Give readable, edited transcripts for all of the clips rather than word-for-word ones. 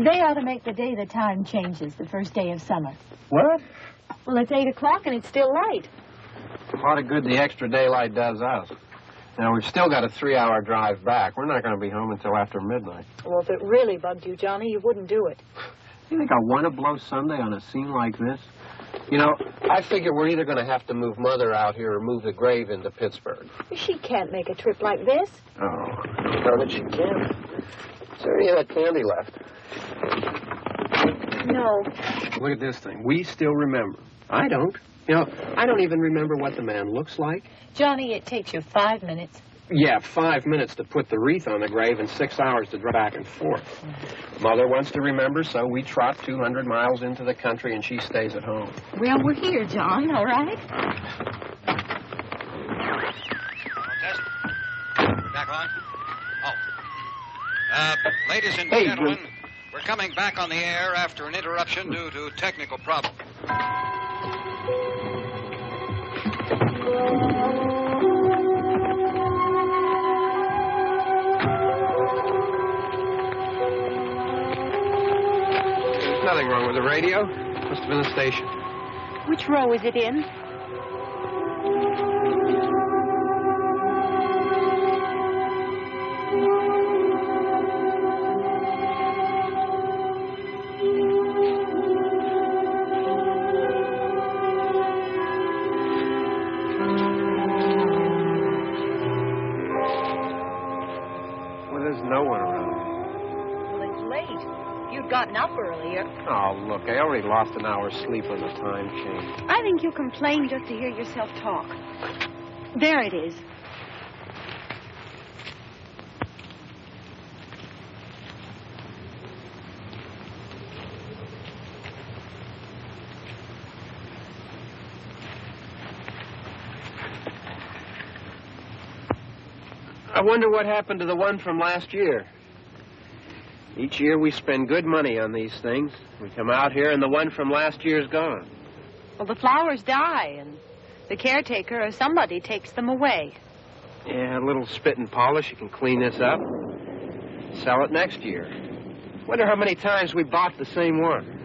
They ought to make the day the time changes, the first day of summer. What? Well, it's 8 o'clock and it's still light. A lot of good the extra daylight does us. Now, we've still got a 3-hour drive back. We're not going to be home until after midnight. Well, if it really bugged you, Johnny, you wouldn't do it. You think I want to blow Sunday on a scene like this? You know, I figure we're either going to have to move Mother out here or move the grave into Pittsburgh. She can't make a trip like this. Oh, I don't know that she can. Is there any of that candy left? No. Look at this thing. We still remember. I don't. You know, I don't even remember what the man looks like. Johnny, it takes you 5 minutes. Yeah, 5 minutes to put the wreath on the grave and 6 hours to drive back and forth. Mother wants to remember, so we trot 200 miles into the country and she stays at home. Well, we're here, John, all right? Test. Back on. Oh. Ladies and gentlemen, we're coming back on the air after an interruption due to technical problem. There's nothing wrong with the radio. Must have been the station. Which row is it in? Gotten up earlier. Oh, look, I already lost an hour's sleep on the time change. I think you complain just to hear yourself talk. There it is. I wonder what happened to the one from last year. Each year we spend good money on these things. We come out here and the one from last year's gone. Well, the flowers die and the caretaker or somebody takes them away. Yeah, a little spit and polish. You can clean this up. Sell it next year. Wonder how many times we bought the same one.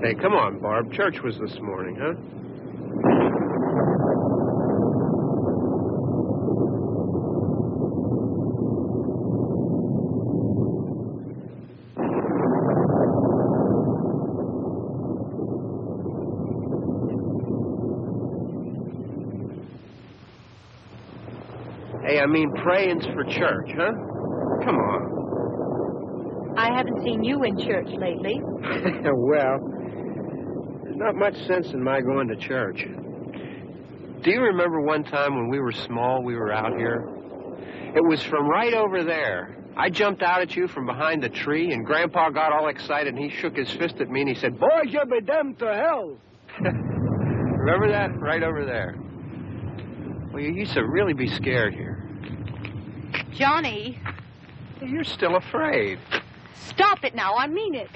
Hey, come on, Barb. Church was this morning, huh? Hey, I mean praying's for church, huh? Come on. I haven't seen you in church lately. Well, not much sense in my going to church. Do you remember one time when we were small, we were out here? It was from right over there. I jumped out at you from behind the tree, and Grandpa got all excited, and he shook his fist at me, and he said, "Boys, you'll be damned to hell." Remember that? Right over there. Well, you used to really be scared here. Johnny. You're still afraid. Stop it now. I mean it.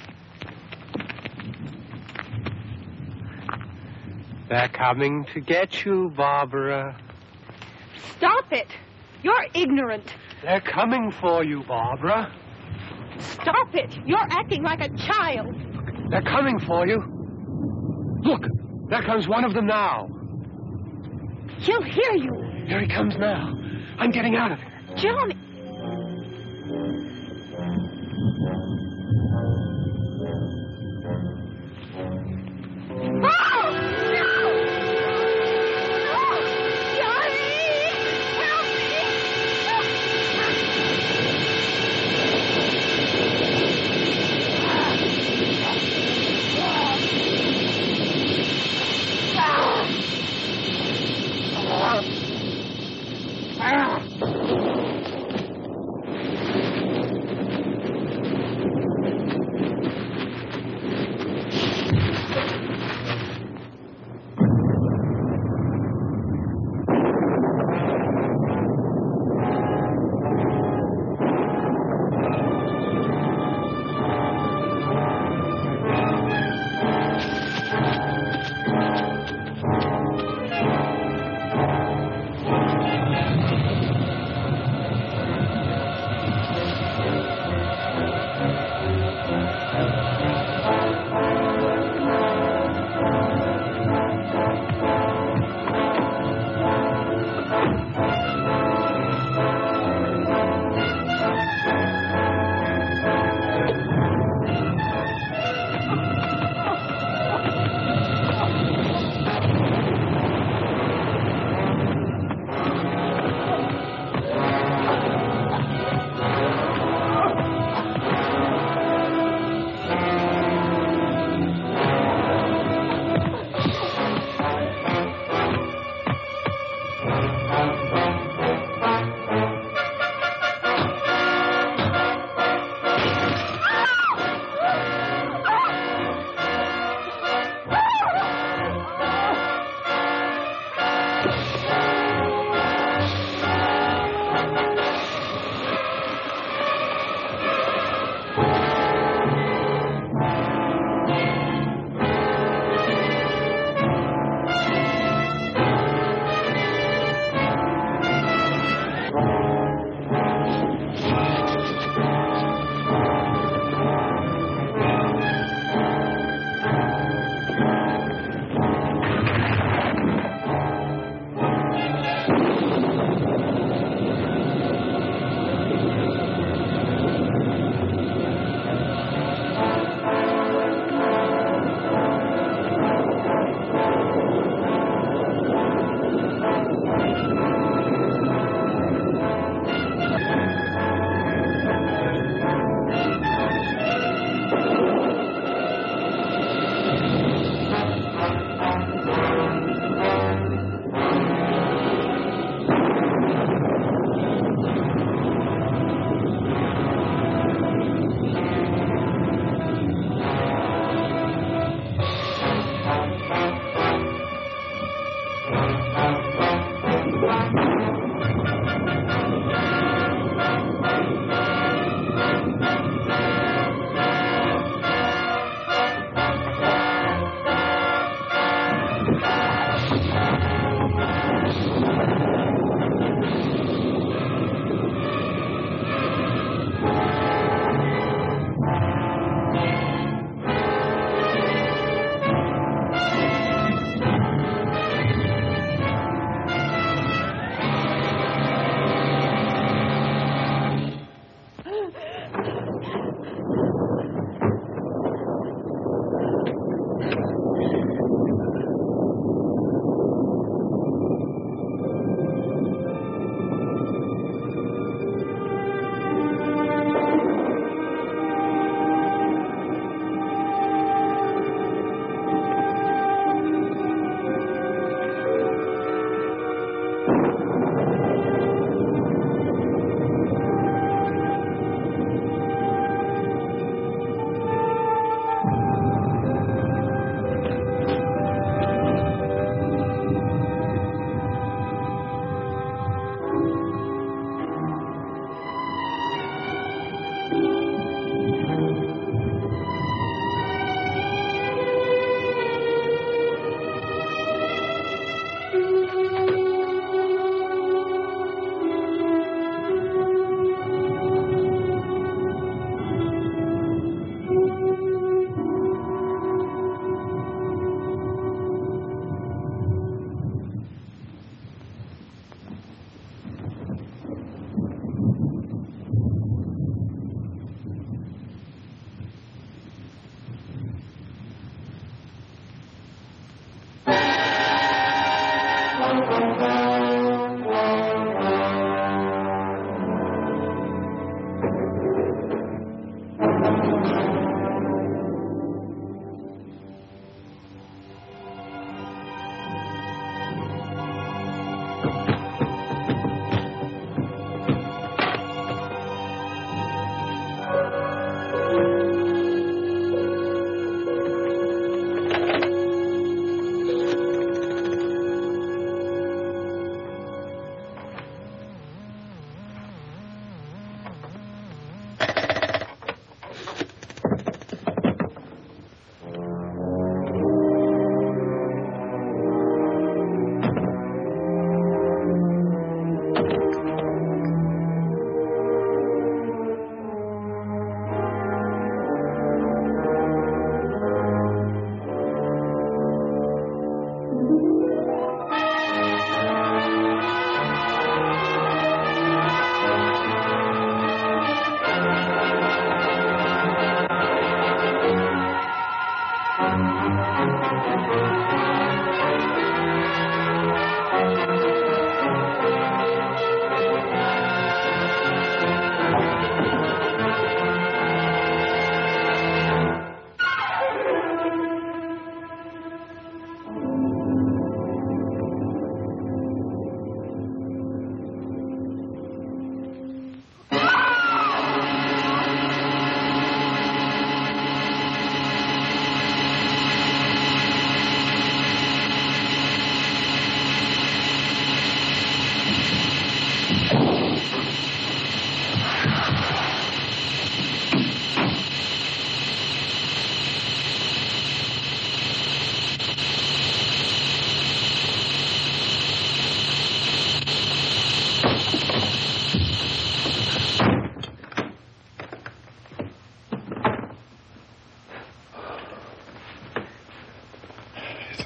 They're coming to get you, Barbara. Stop it. You're ignorant. They're coming for you, Barbara. Stop it. You're acting like a child. They're coming for you. Look, there comes one of them now. He'll hear you. Here he comes now. I'm getting out of here. Johnny.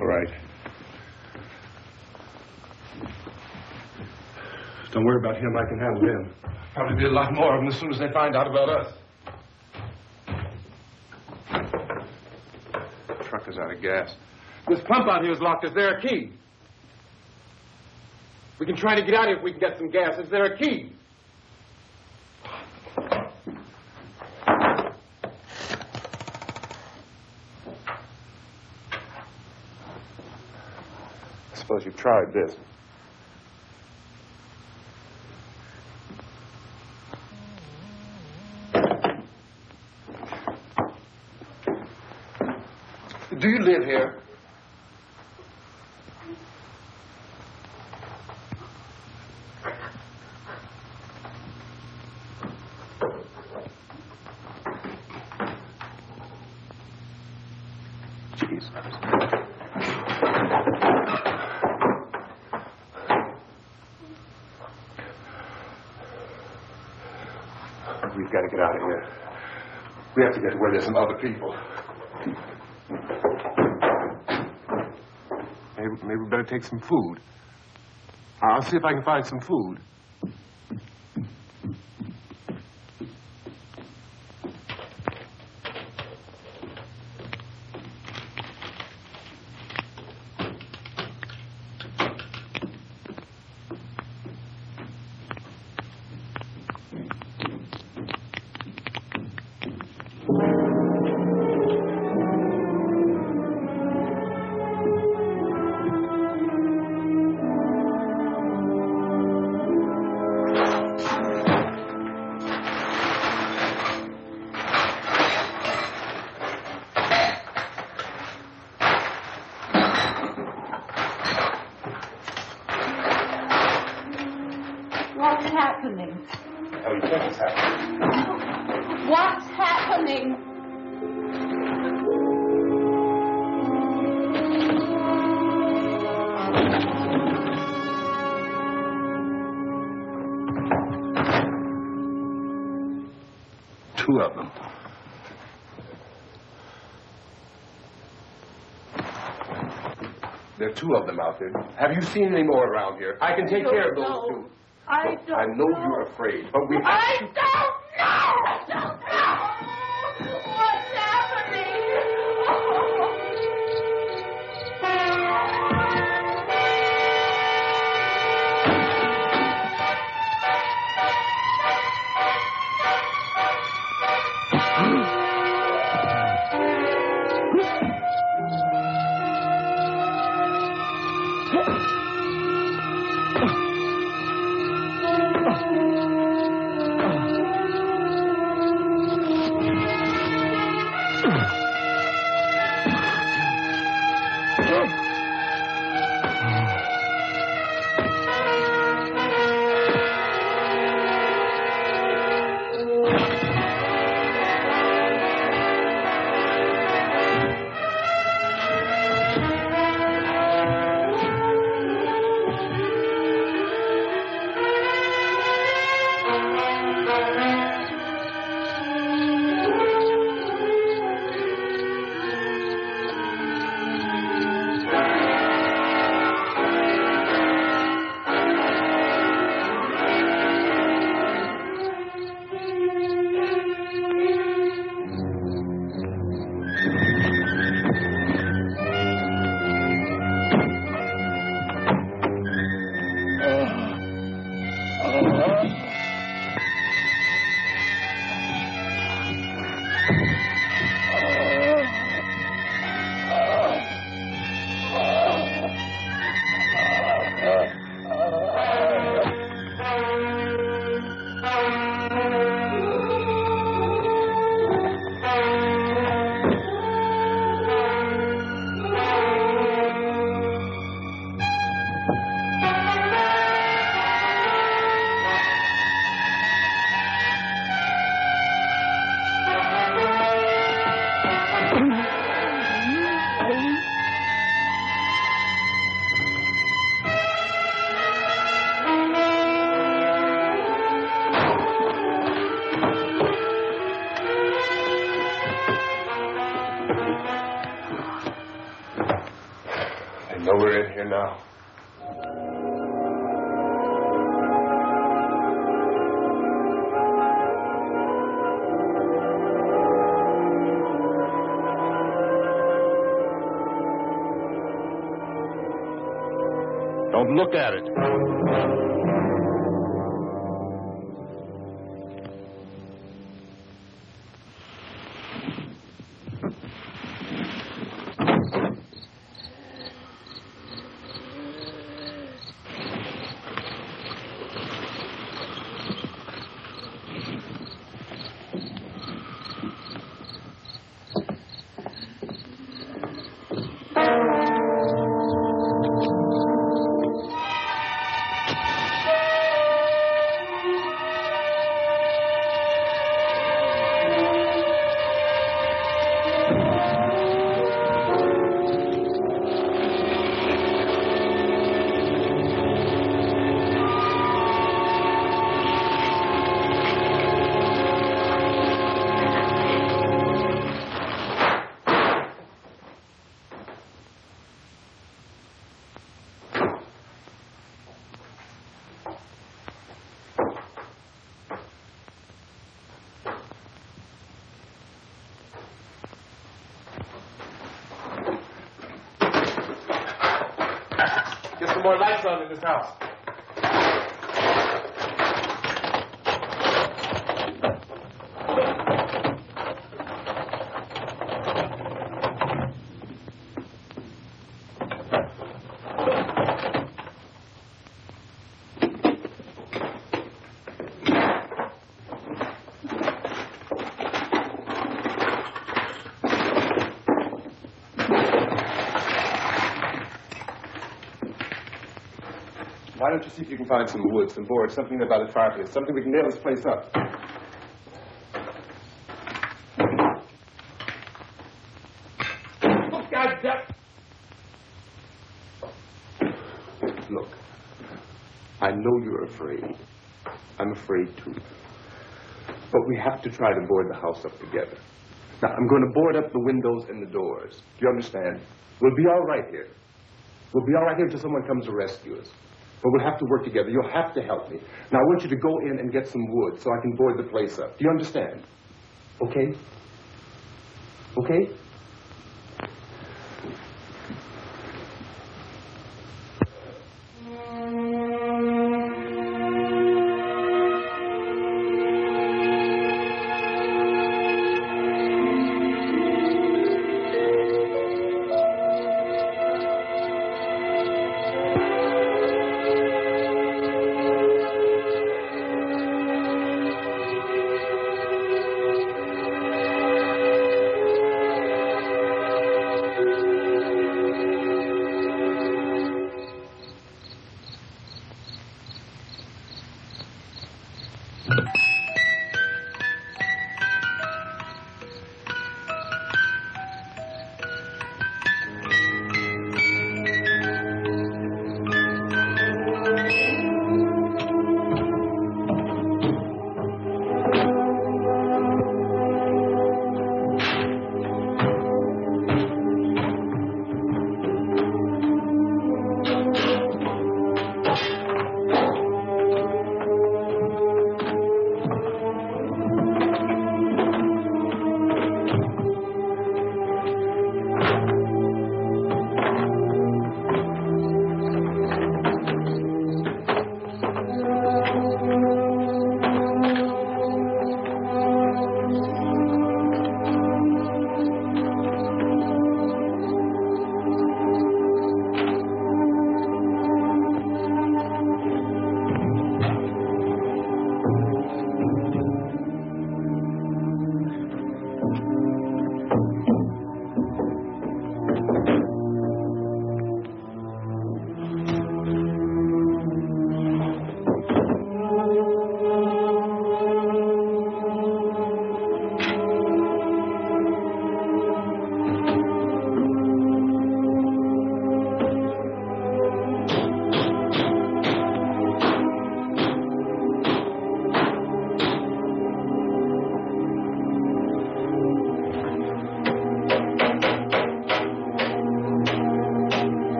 All right. Don't worry about him. I can handle him. Probably be a lot more of them as soon as they find out about us. The truck is out of gas. This pump out here is locked. Is there a key? We can try to get out here if we can get some gas. Is there a key? I suppose you've tried this. Do you live here? Jesus. We've got to get out of here. We have to get to where there's some other people. Maybe we better take some food. I'll see if I can find some food. What's happening? How do you think it's happening? What's happening? Two of them. There are two of them out there. Have you seen any more around here? I can take care of those two. I don't I know you're afraid, but we have to... don't know! I don't know! What's happening? know we're in here now. Don't look at it. More lights on in this house. Why don't you see if you can find some wood, some boards, something about a fireplace, something we can nail this place up. Oh, God, look, I know you're afraid. I'm afraid, too. But we have to try to board the house up together. Now, I'm going to board up the windows and the doors. Do you understand? We'll be all right here. We'll be all right here until someone comes to rescue us. But we'll have to work together. You'll have to help me. Now, I want you to go in and get some wood so I can board the place up. Do you understand? Okay? Okay?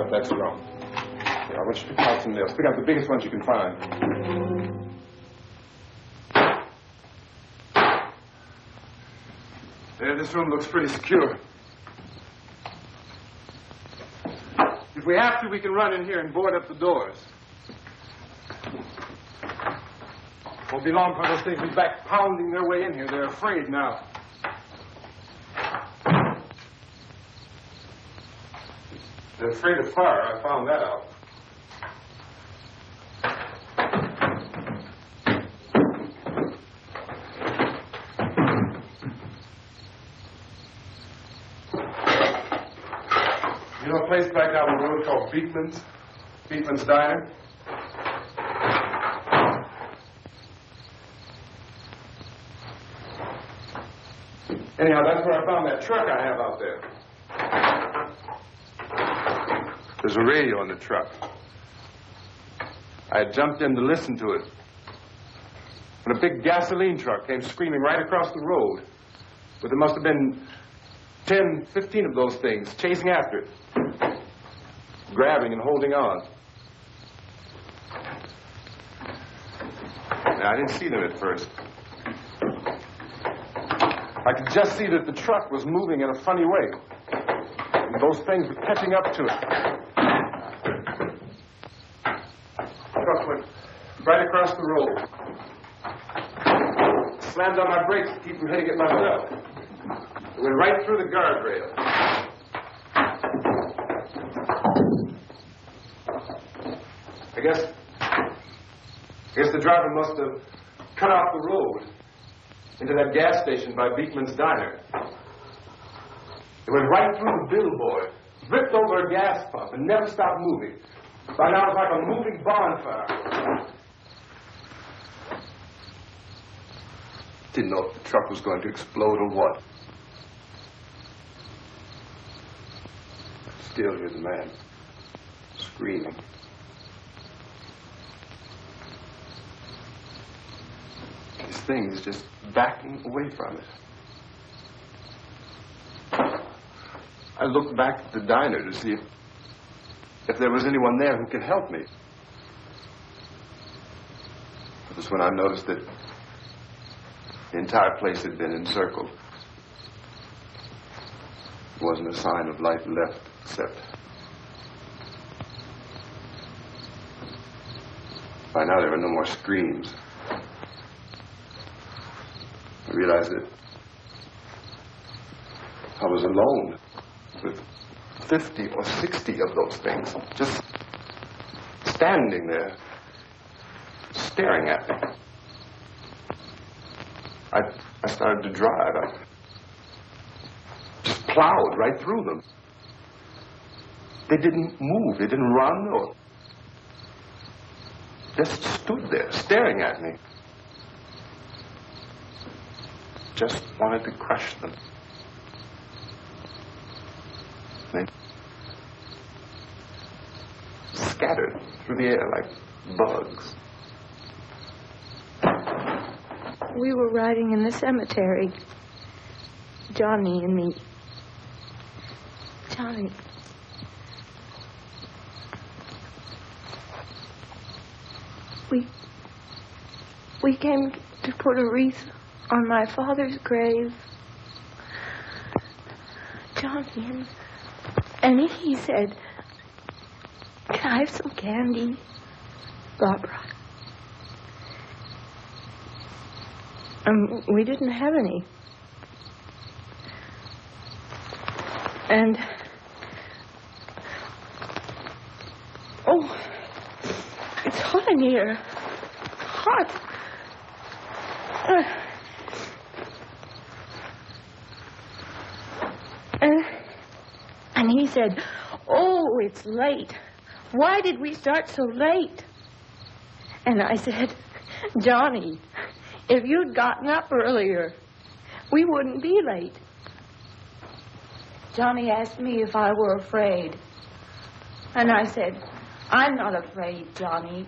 not that strong. Here, I want you to pick out some nails. Pick out the biggest ones you can find. There, this room looks pretty secure. If we have to, we can run in here and board up the doors. Won't be long before those things will be back pounding their way in here. They're afraid now. They're afraid of fire. I found that out. You know a place back down the road called Beekman's? Beekman's Diner? Anyhow, that's where I found that truck I have out there. There's a radio in the truck. I had jumped in to listen to it when a big gasoline truck came screaming right across the road. But there must have been 10, 15 of those things chasing after it, grabbing and holding on. Now, I didn't see them at first. I could just see that the truck was moving in a funny way. And those things were catching up to it. The truck went right across the road. Slammed on my brakes to keep from hitting it myself. It went right through the guardrail. I guess the driver must have cut off the road into that gas station by Beekman's Diner. It went right through the billboard, ripped over a gas pump, and never stopped moving. By now, it was like a moving bonfire. Didn't know if the truck was going to explode or what. Still hear the man screaming. This thing is just backing away from it. I looked back at the diner to see if there was anyone there who could help me. It was when I noticed that the entire place had been encircled. There wasn't a sign of life left except by now there were no more screams. I realized that I was alone with 50 or 60 of those things, just standing there, staring at me. I started to drive. I just plowed right through them. They didn't move. They didn't run or just stood there, staring at me. Just wanted to crush them. They scattered through the air like bugs. We were riding in the cemetery, Johnny and me. Johnny. We came to put a wreath on my father's grave. Johnny, and he said, "Can I have some candy, Barbara?" We didn't have any. And, oh, it's hot in here. Hot. And he said, "Oh, it's late. Why did we start so late?" And I said, "Johnny, if you'd gotten up earlier, we wouldn't be late." Johnny asked me if I were afraid. And I said, "I'm not afraid, Johnny."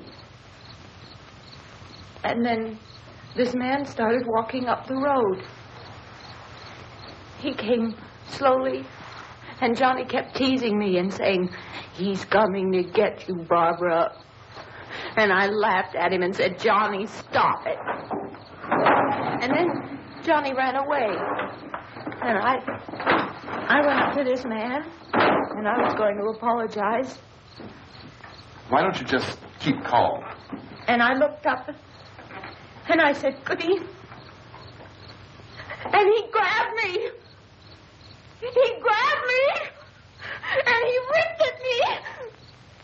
And then this man started walking up the road. He came slowly And Johnny kept teasing me and saying, "He's coming to get you, Barbara." And I laughed at him and said, "Johnny, stop it." And then Johnny ran away. And I went up to this man, and I was going to apologize. Why don't you just keep calm? And I looked up, and I said, "Goody." And he grabbed me. He grabbed me, and he ripped at me.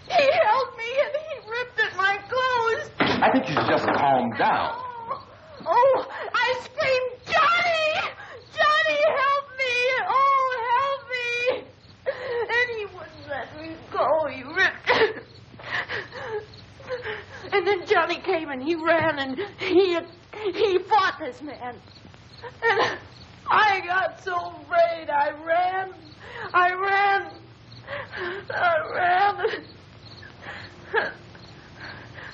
He held me, and he ripped at my clothes. I think you should just calm down. Oh, I screamed, "Johnny! Johnny, help me! Oh, help me!" And he wouldn't let me go. He ripped. And then Johnny came, and he ran, and he fought this man. And I got so afraid. I ran.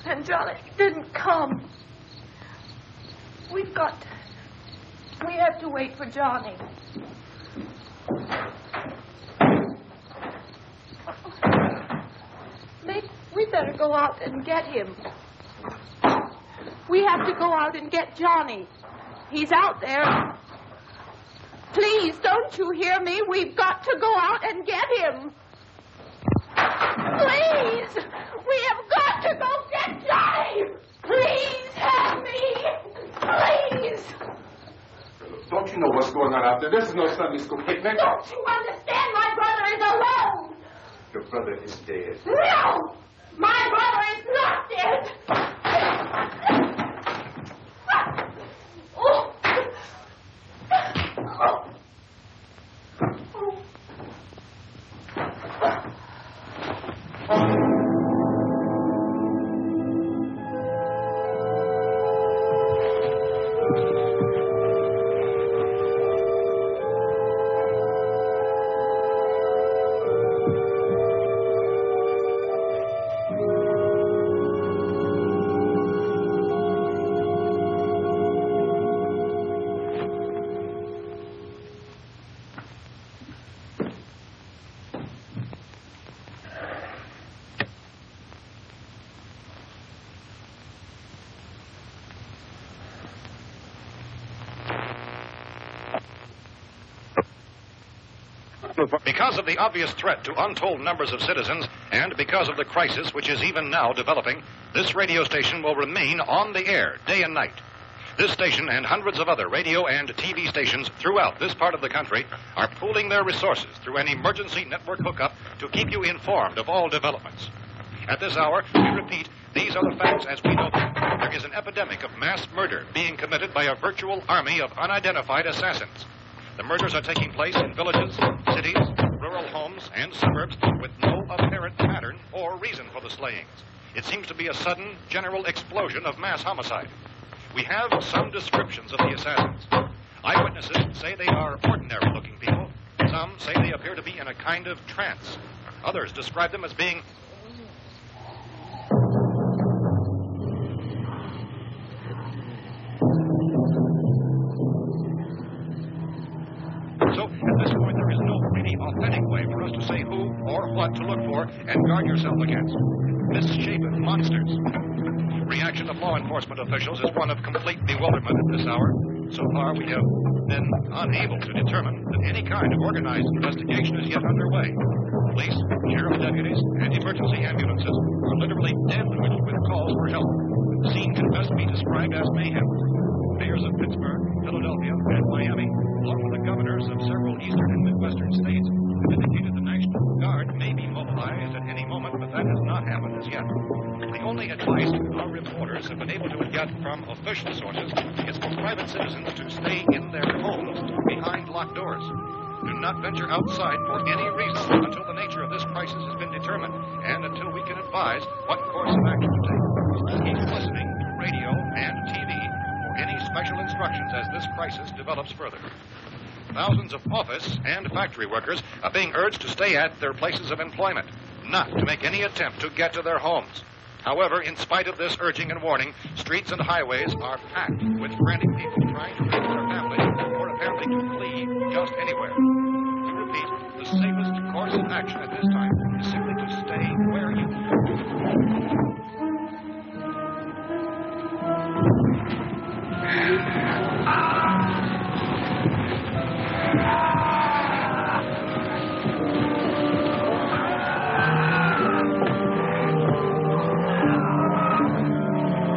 And Johnny didn't come. We have to wait for Johnny. We better go out and get him. We have to go out and get Johnny. He's out there. Please, don't you hear me? We've got to go out and get him. Please! We have got to go get Johnny! Please help me! Please! Don't you know what's going on out there? This is no Sunday school picnic. Don't you understand? My brother is alone! Your brother is dead. No! My brother is not dead! Oh. Because of the obvious threat to untold numbers of citizens, and because of the crisis which is even now developing, this radio station will remain on the air day and night. This station and hundreds of other radio and TV stations throughout this part of the country are pooling their resources through an emergency network hookup to keep you informed of all developments. At this hour, we repeat, these are the facts as we know them. There is an epidemic of mass murder being committed by a virtual army of unidentified assassins. The murders are taking place in villages, cities, rural homes, and suburbs with no apparent pattern or reason for the slayings. It seems to be a sudden, general explosion of mass homicide. We have some descriptions of the assassins. Eyewitnesses say they are ordinary-looking people. Some say they appear to be in a kind of trance. Others describe them as being... So, at this point, there is no really authentic way for us to say who or what to look for and guard yourself against. Misshapen monsters. Reaction of law enforcement officials is one of complete bewilderment at this hour. So far, we have been unable to determine that any kind of organized investigation is yet underway. Police, sheriff deputies, and emergency ambulances are literally deluged with calls for help. The scene can best be described as mayhem. Mayors of Pittsburgh, Philadelphia, and Miami, along with the governors of several eastern and midwestern states, have indicated the National Guard may be mobilized at any moment, but that has not happened as yet. The only advice our reporters have been able to get from official sources is for private citizens to stay in their homes behind locked doors. Do not venture outside for any reason until the nature of this crisis has been determined and until we can advise what course of action to take. Keep listening to radio and TV for any special instructions as this crisis develops further. Thousands of office and factory workers are being urged to stay at their places of employment, not to make any attempt to get to their homes. However, in spite of this urging and warning, streets and highways are packed with frantic people trying to reach their families or apparently to flee just anywhere. To repeat, the safest course of action at this time is simply to stay where you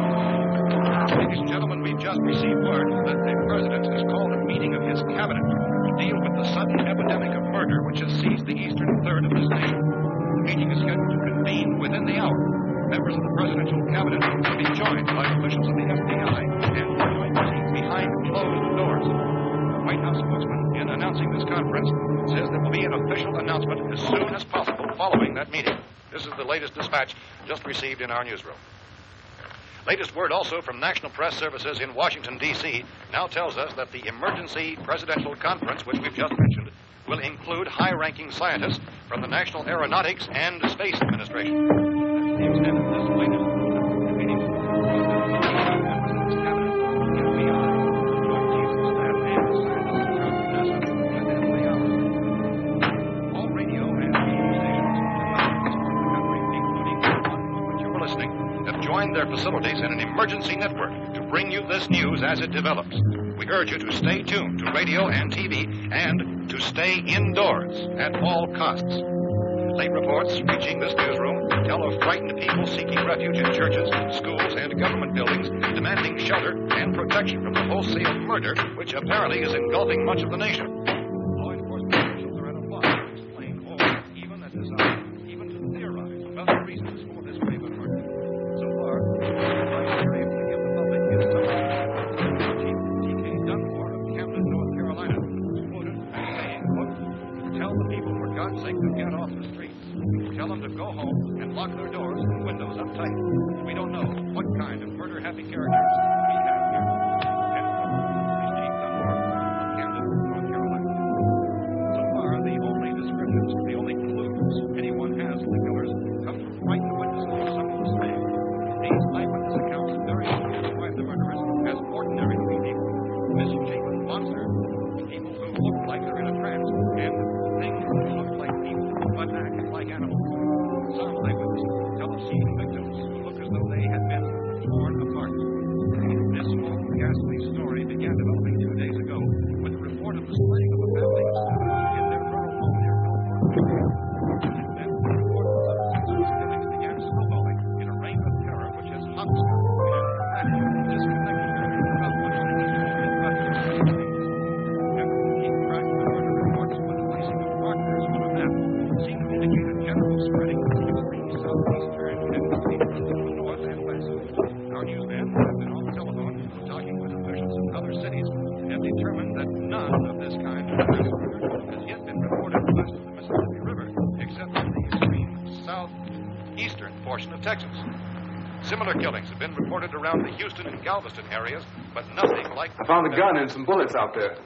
Ladies and gentlemen, we've just received word that the President has called a meeting of his cabinet to deal with the sudden epidemic of murder which has seized the eastern third of this nation. The meeting is scheduled to convene within the hour. Members of the presidential cabinet will be joined by officials of the FBI and joint meeting behind closed doors. The White House spokesman, in announcing this conference, says there will be an official announcement as soon as possible following that meeting. This is the latest dispatch just received in our newsroom. Latest word also from National Press Services in Washington, D.C. now tells us that the emergency presidential conference, which we've just mentioned, will include high-ranking scientists from the National Aeronautics and Space Administration. That's the extent of this latest meeting. Members of this cabinet, the FBI, Joint Chiefs of Staff, and scientists from NASA within the hour. All radio and TV stations throughout this part of the country, including the one to which you were listening, have joined their facilities in an emergency network to bring you this news as it develops. We urge you to stay tuned to radio and TV and to stay indoors at all costs. Late reports reaching this newsroom tell of frightened people seeking refuge in churches, schools, and government buildings, demanding shelter and protection from the wholesale murder which apparently is engulfing much of the nation. Law enforcement officials are at a loss to explain or even at this hour, even to theorize about the reasons for this wave of murder. So far, the advice we're able to give the public is something. Chief T.K. Dunmore of Camden, North Carolina, was quoted as saying, quote, "Tell the people, for God's sake, to get off the streets. Tell them to go home and lock their doors and windows up tight. We don't know what kind of murder-happy characters we have here." End quote. This is Chief Dunmore of Camden, North Carolina. So far, the only descriptions, the only clues anyone has of the killers come from frightened witnesses of some of the slaves. These eyewitness accounts very much describe the murderers as ordinary looking people, misshapen monsters, people who look like they're in a trance, and things that look like people but act like animals. Some eyewitnesses tell of seeing victims who look as though they had been torn apart. This whole ghastly story began developing 2 days ago with the report of the slaying of a family of 7 in their rural home near California. And then the report of other senseless killings began snowballing in a reign of terror which has hotspurred and disconnected about what the and to keep track of the murder reports with the placing of markers on a map seem to indicate a general spreading of extreme southeastern tendencies to the north and west. Our newsmen have been on the telephone talking with officials in other cities and have determined that none of this kind of mass murder has yet been reported west of the Mississippi River, except in the extreme southeastern portion of Texas. Similar killings have been reported around the Houston and Galveston areas, but nothing like... I found a gun and some bullets out there.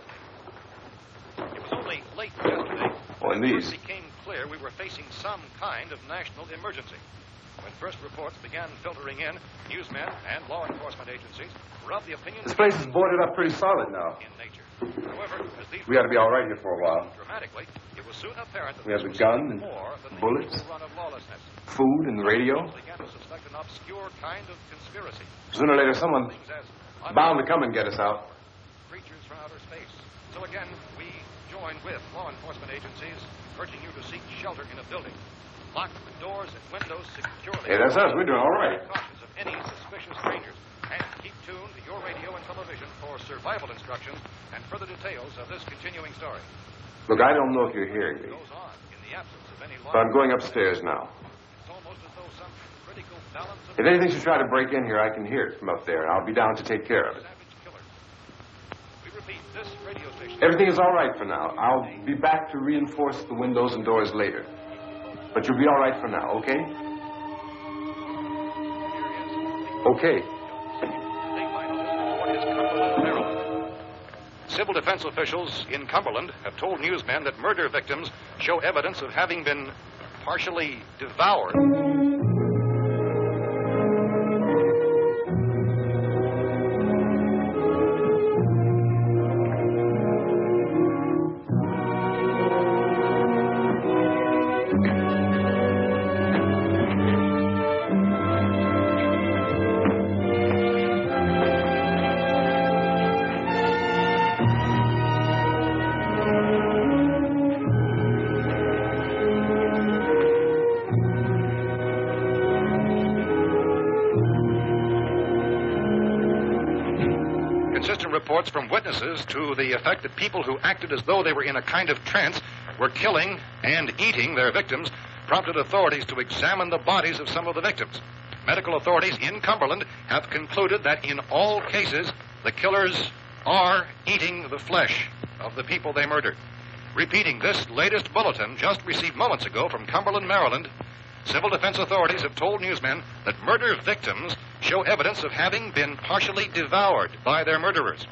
It was only late yesterday Oh, and when it these. became clear we were facing some kind of national emergency. When first reports began filtering in, newsmen and law enforcement agencies were of the opinion... This place is boarded up pretty solid now. ...in nature. However, as these... We ought to be all right here for a while. ...dramatically, it was soon apparent that We have this the was gun and more than bullets. the usual run of lawlessness. Food and the radio. People began to suspect an obscure kind of conspiracy. Sooner or later, someone Things as bound to come and get us out. creatures from outer space. So again, we join with law enforcement agencies, urging you to seek shelter in a building. Lock the doors and windows securely. Hey, that's us. We're doing all right. Cautious of any suspicious strangers. And keep tuned to your radio and television for survival instructions and further details of this continuing story. Look, I don't know if you're hearing me, It goes on in the absence of any law. but I'm going upstairs now. It's almost as though some critical balance of If anything should try to break in here, I can hear it from up there, and I'll be down to take care of it. savage killers. We repeat, this radio station... Everything is all right for now. I'll be back to reinforce the windows and doors later. But you'll be all right for now, okay? Okay. Civil defense officials in Cumberland have told newsmen that murder victims show evidence of having been partially devoured. inconsistent reports from witnesses to the effect that people who acted as though they were in a kind of trance were killing and eating their victims prompted authorities to examine the bodies of some of the victims. Medical authorities in Cumberland have concluded that in all cases, the killers are eating the flesh of the people they murdered. Repeating this latest bulletin just received moments ago from Cumberland, Maryland, civil defense authorities have told newsmen that murder victims show evidence of having been partially devoured by their murderers.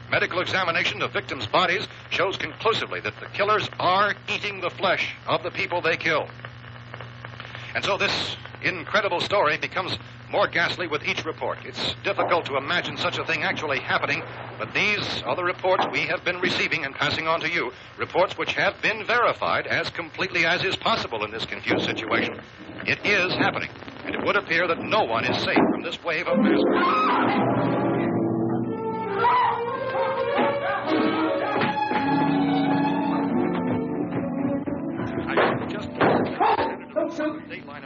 Medical examination of victims' bodies shows conclusively that the killers are eating the flesh of the people they killed. And so this incredible story becomes more ghastly with each report. It's difficult to imagine such a thing actually happening, but these are the reports we have been receiving and passing on to you, reports which have been verified as completely as is possible in this confused situation. It is happening, and it would appear that no one is safe from this wave of mass murder.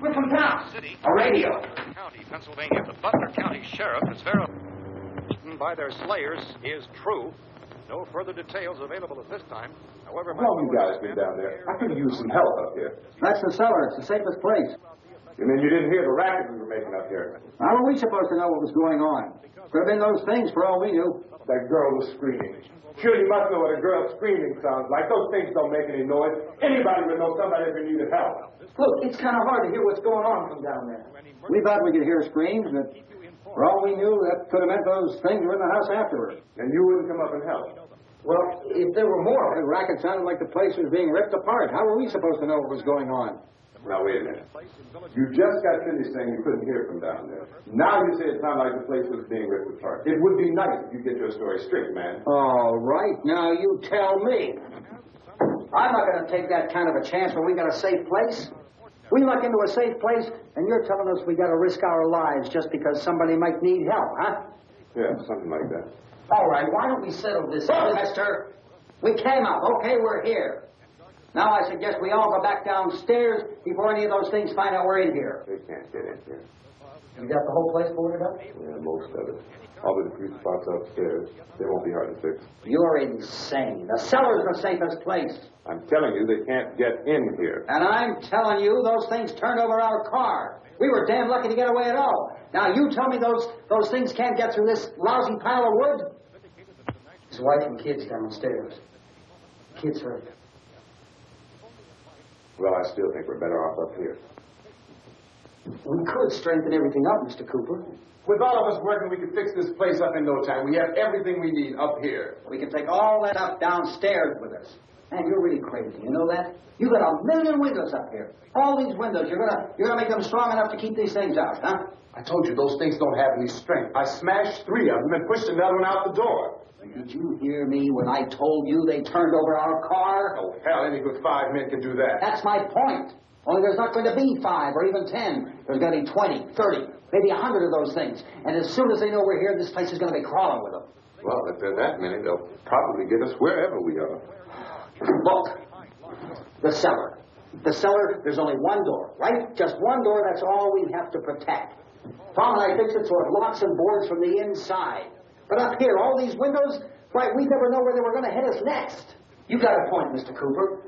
We're from town. A radio. County, Pennsylvania. The Butler County Sheriff is verified by their slayers is true. No further details available at this time. However, how long you guys been down there? I could use some help up here. That's the cellar. It's the safest place. You mean you didn't hear the racket we were making up here? How were we supposed to know what was going on? Could have been those things for all we knew. That girl was screaming. Sure, you must know what a girl screaming sounds like. Those things don't make any noise. Anybody would know somebody ever needed help. Look, it's kind of hard to hear what's going on from down there. We thought we could hear screams, but for all we knew, that could have meant those things were in the house afterward. And you wouldn't come up and help? Well, if there were more, the racket sounded like the place was being ripped apart. How were we supposed to know what was going on? Now, wait a minute. You just got finished saying you couldn't hear from down there. Now you say it sounded like the place was being ripped apart. It would be nice if you get your story straight, man. All right. Now you tell me. I'm not going to take that kind of a chance when we got a safe place. We luck into a safe place, and you're telling us we got to risk our lives just because somebody might need help, huh? Yeah, something like that. All right. Why don't we settle this? Look, mister. We came out. Okay, we're here. Now I suggest we all go back downstairs before any of those things find out we're in here. They can't get in here. You got the whole place boarded up? Yeah, most of it. All but a few spots upstairs. They won't be hard to fix. You're insane. The cellar's the safest place. I'm telling you, they can't get in here. And I'm telling you, those things turned over our car. We were damn lucky to get away at all. Now you tell me those things can't get through this lousy pile of wood? His wife and kids downstairs. Kids hurt. Well, I still think we're better off up here. We could strengthen everything up, Mr. Cooper. With all of us working, we could fix this place up in no time. We have everything we need up here. We can take all that up downstairs with us. Man, you're really crazy. You know that? You got 1,000,000 windows up here. All these windows, you're gonna make them strong enough to keep these things out, huh? I told you those things don't have any strength. I smashed 3 of them and pushed another one out the door. Did you hear me when I told you they turned over our car? Oh, hell, any good 5 men can do that. That's my point. Only there's not going to be 5 or even 10. There's going to be 20, 30, maybe 100 of those things. And as soon as they know we're here, this place is going to be crawling with them. Well, if there are that many, they'll probably get us wherever we are. Look, the cellar. The cellar, there's only one door, right? Just one door, that's all we have to protect. Tom and I fixed it so it locks and boards from the inside. But up here, all these windows, why, we never know where they were going to hit us next. You got a point, Mr. Cooper.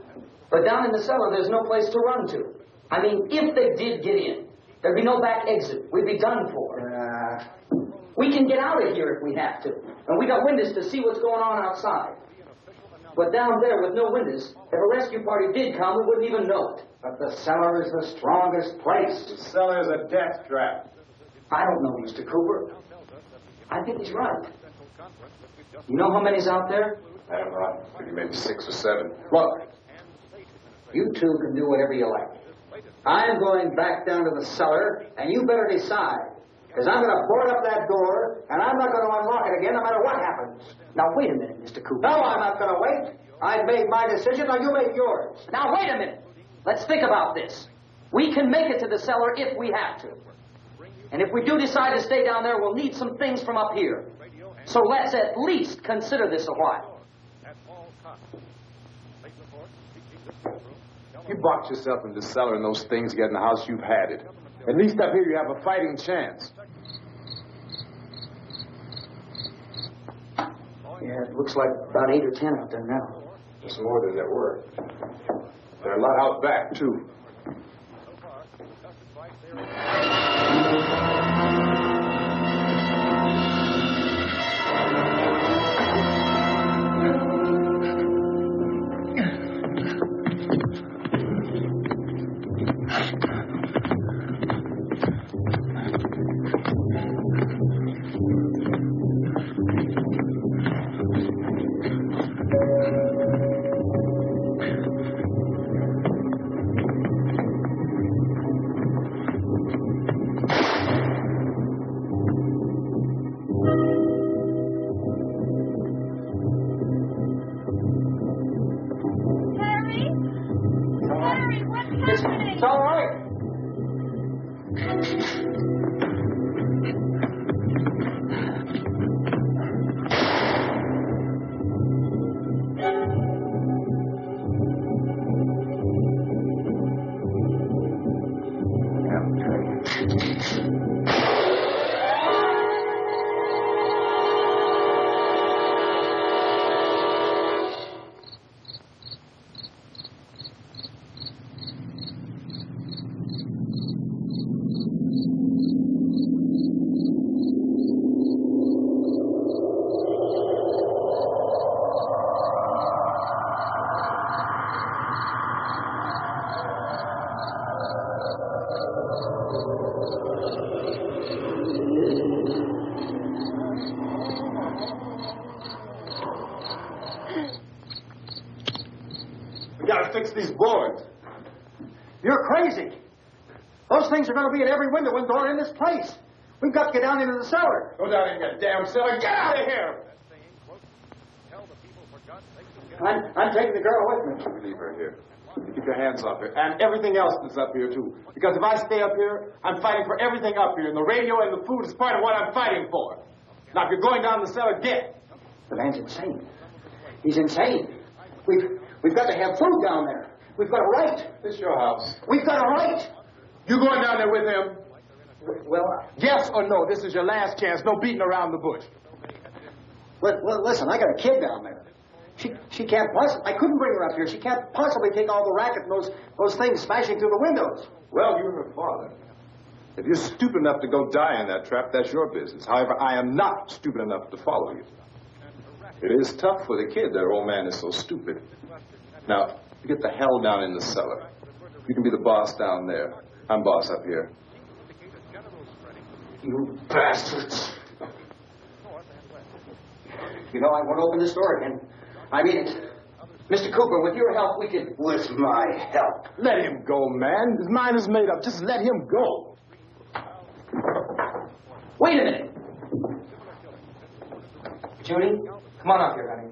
But down in the cellar, there's no place to run to. I mean, if they did get in, there'd be no back exit. We'd be done for. We can get out of here if we have to. And we got windows to see what's going on outside. But down there with no windows, if a rescue party did come, we wouldn't even know it. But the cellar is the strongest place. The cellar is a death trap. I don't know, Mr. Cooper. I think he's right. You know how many's out there? I don't know. Maybe 6 or 7. Look, you two can do whatever you like. I'm going back down to the cellar, and you better decide. Because I'm going to board up that door, and I'm not going to unlock it again no matter what happens. Now, wait a minute, Mr. Cooper. No, I'm not going to wait. I've made my decision, now you make yours. Now, wait a minute. Let's think about this. We can make it to the cellar if we have to. And if we do decide to stay down there, we'll need some things from up here. So let's at least consider this a while. You box yourself in the cellar and those things get in the house, you've had it. At least up here you have a fighting chance. Yeah, it looks like about 8 or 10 out there now. There's more than there were. There are a lot out back, too. It's all right. We gotta fix these boards. You're crazy. Those things are going to be at every window and door in this place. We've got to get down into the cellar. Go down in that damn cellar. Get out of here! I'm taking the girl with me. Leave her here. You keep your hands off her. And everything else that's up here, too. Because if I stay up here, I'm fighting for everything up here. And the radio and the food is part of what I'm fighting for. Now, if you're going down the cellar, get. The man's insane. He's insane. We've got to have food down there. We've got a right. This is your house. We've got a right. You going down there with him? Well, Yes or no? This is your last chance. No beating around the bush. listen, I got a kid down there. She can't possibly... I couldn't bring her up here. She can't possibly take all the racket and those things smashing through the windows. Well, you're her father. If you're stupid enough to go die in that trap, that's your business. However, I am not stupid enough to follow you. It is tough for the kid that old man is so stupid. Now, you get the hell down in the cellar. You can be the boss down there. I'm boss up here. You bastards. You know, I won't open this door again. I mean it. Mr. Cooper, with your help, we can... With my help. Let him go, man. His mind is made up. Just let him go. Wait a minute. Judy, come on up here, honey.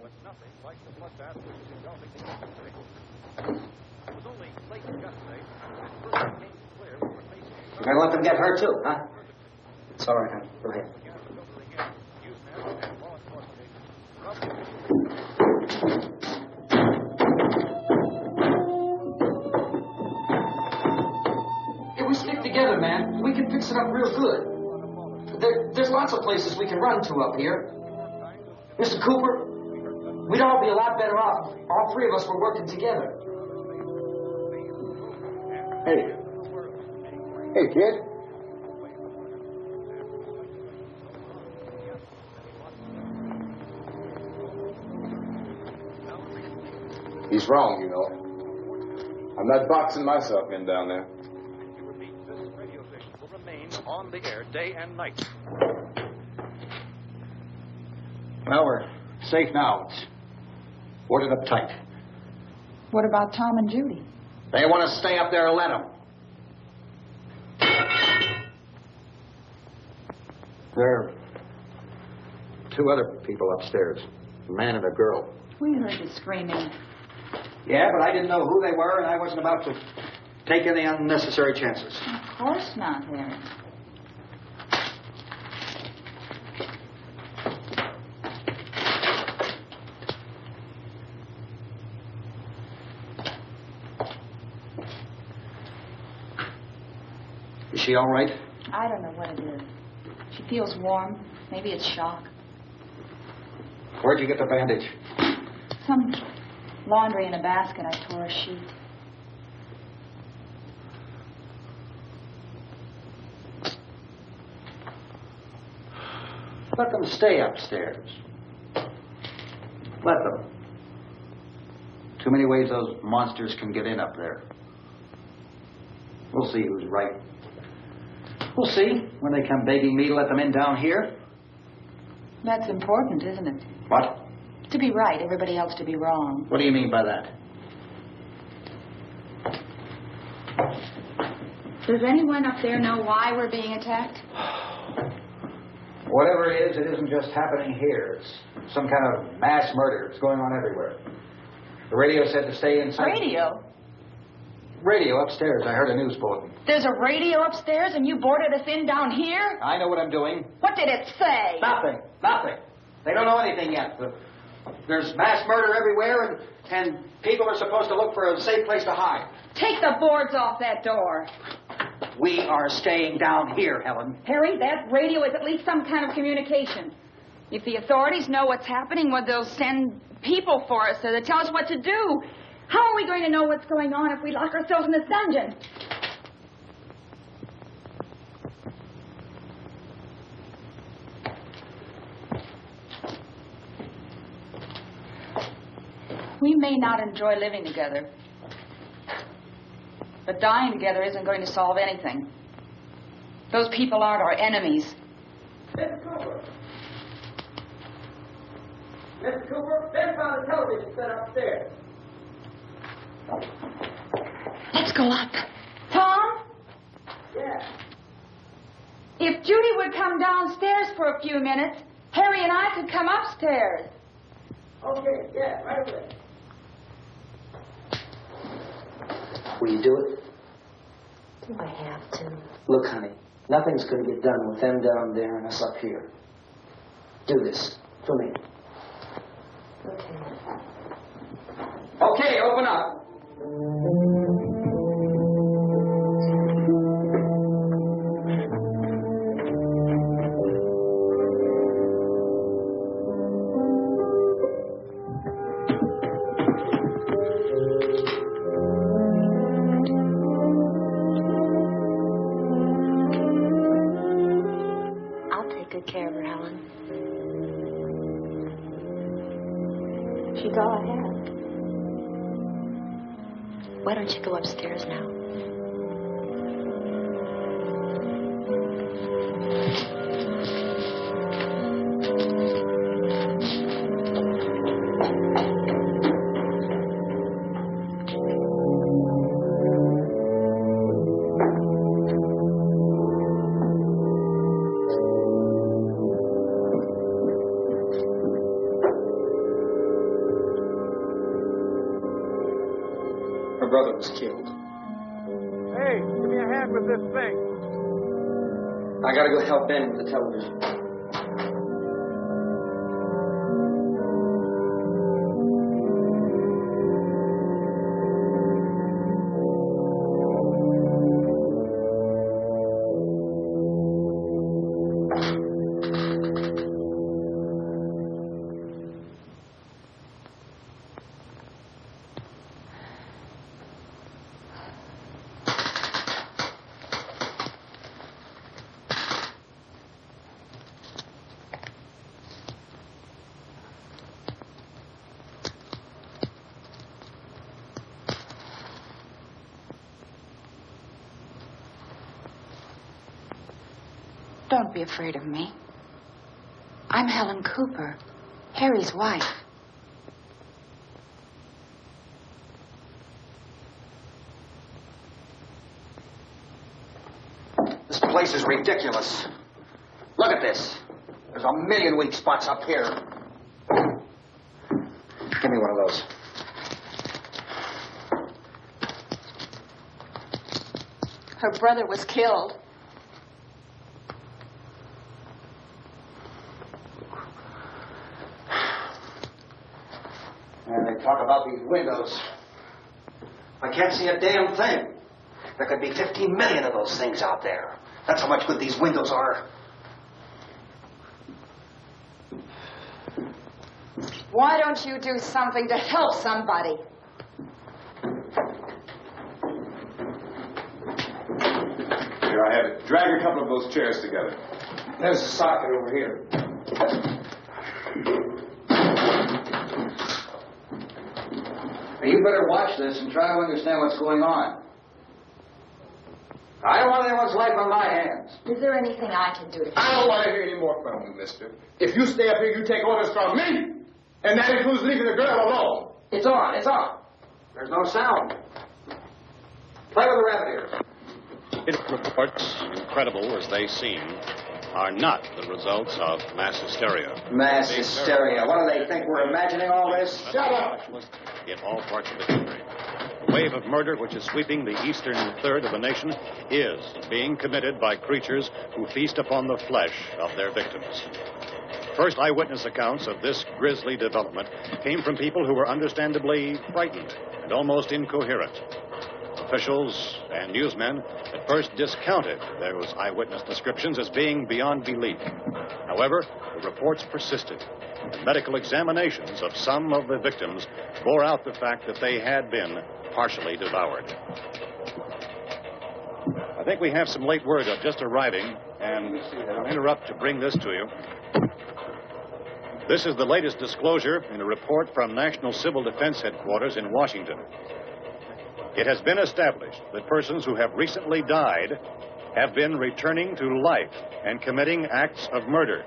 You're going to let them get hurt, too, huh? It's all right, honey. Go ahead. If we stick together, man, we can fix it up real good. There's lots of places we can run to up here. Mr. Cooper, we'd all be a lot better off. All three of us were working together. Hey. Hey, kid. He's wrong, you know. I'm not boxing myself in down there. This radio station will remain on the air day and night. Well, we're safe now. It's boarded up tight. What about Tom and Judy? They want to stay up there, let them. There are two other people upstairs, a man and a girl. We heard you screaming. Yeah, but I didn't know who they were, and I wasn't about to take any unnecessary chances. Of course not, Harry. Is she all right? I don't know what it is. She feels warm. Maybe it's shock. Where'd you get the bandage? Some laundry in a basket. I tore a sheet. Let them stay upstairs. Let them. Too many ways those monsters can get in up there. We'll see who's right. We'll see when they come begging me to let them in down here. That's important, isn't it? What? To be right, everybody else to be wrong. What do you mean by that? Does anyone up there know why we're being attacked? Whatever it is, it isn't just happening here. It's some kind of mass murder. It's going on everywhere. The radio said to stay inside. Radio? Radio upstairs. I heard a news bulletin. There's a radio upstairs and you boarded us in down here? I know what I'm doing. What did it say? Nothing. Nothing. They don't know anything yet. There's mass murder everywhere, and people are supposed to look for a safe place to hide. Take the boards off that door. We are staying down here, Helen. Harry, that radio is at least some kind of communication. If the authorities know what's happening, well, they'll send people for us to tell us what to do. How are we going to know what's going on if we lock ourselves in this dungeon? We may not enjoy living together, but dying together isn't going to solve anything. Those people aren't our enemies. Mr. Cooper! Mr. Cooper, Ben found a television set upstairs. Let's go up. Tom? Yeah. If Judy would come downstairs for a few minutes, Harry and I could come upstairs. Okay, yeah, right away. Will you do it? Do I have to? Look, honey, nothing's going to get done with them down there and us up here. Do this for me. Okay. Okay, open up. I'll take good care of her, Helen. She's all I have. Why don't you go upstairs now? Her brother was killed. Hey, give me a hand with this thing. I gotta go help Ben with the television. Don't be afraid of me. I'm Helen Cooper, Harry's wife. This place is ridiculous. Look at this. There's a million weak spots up here. Give me one of those. Her brother was killed. And they talk about these windows. I can't see a damn thing. There could be 15 million of those things out there. That's how much good these windows are. Why don't you do something to help somebody? Here, I have it. Drag a couple of those chairs together. There's a socket over here. Now, you better watch this and try to understand what's going on. I don't want anyone's life on my hands. Is there anything I can do to I don't want to hear any more from you, mister. If you stay up here, you take orders from me. And that includes leaving the girl alone. It's on, it's on. There's no sound. Play with the rabbit ears. It reports, incredible as they seem, are not the results of mass hysteria. Mass hysteria. What do they think? We're imagining all this? Shut up! In all parts of the country. The wave of murder which is sweeping the eastern third of the nation is being committed by creatures who feast upon the flesh of their victims. First eyewitness accounts of this grisly development came from people who were understandably frightened and almost incoherent. Officials and newsmen at first discounted those eyewitness descriptions as being beyond belief. However, the reports persisted, and medical examinations of some of the victims bore out the fact that they had been partially devoured. I think we have some late word just arriving, and I'll interrupt to bring this to you. This is the latest disclosure in a report from National Civil Defense Headquarters in Washington. It has been established that persons who have recently died have been returning to life and committing acts of murder.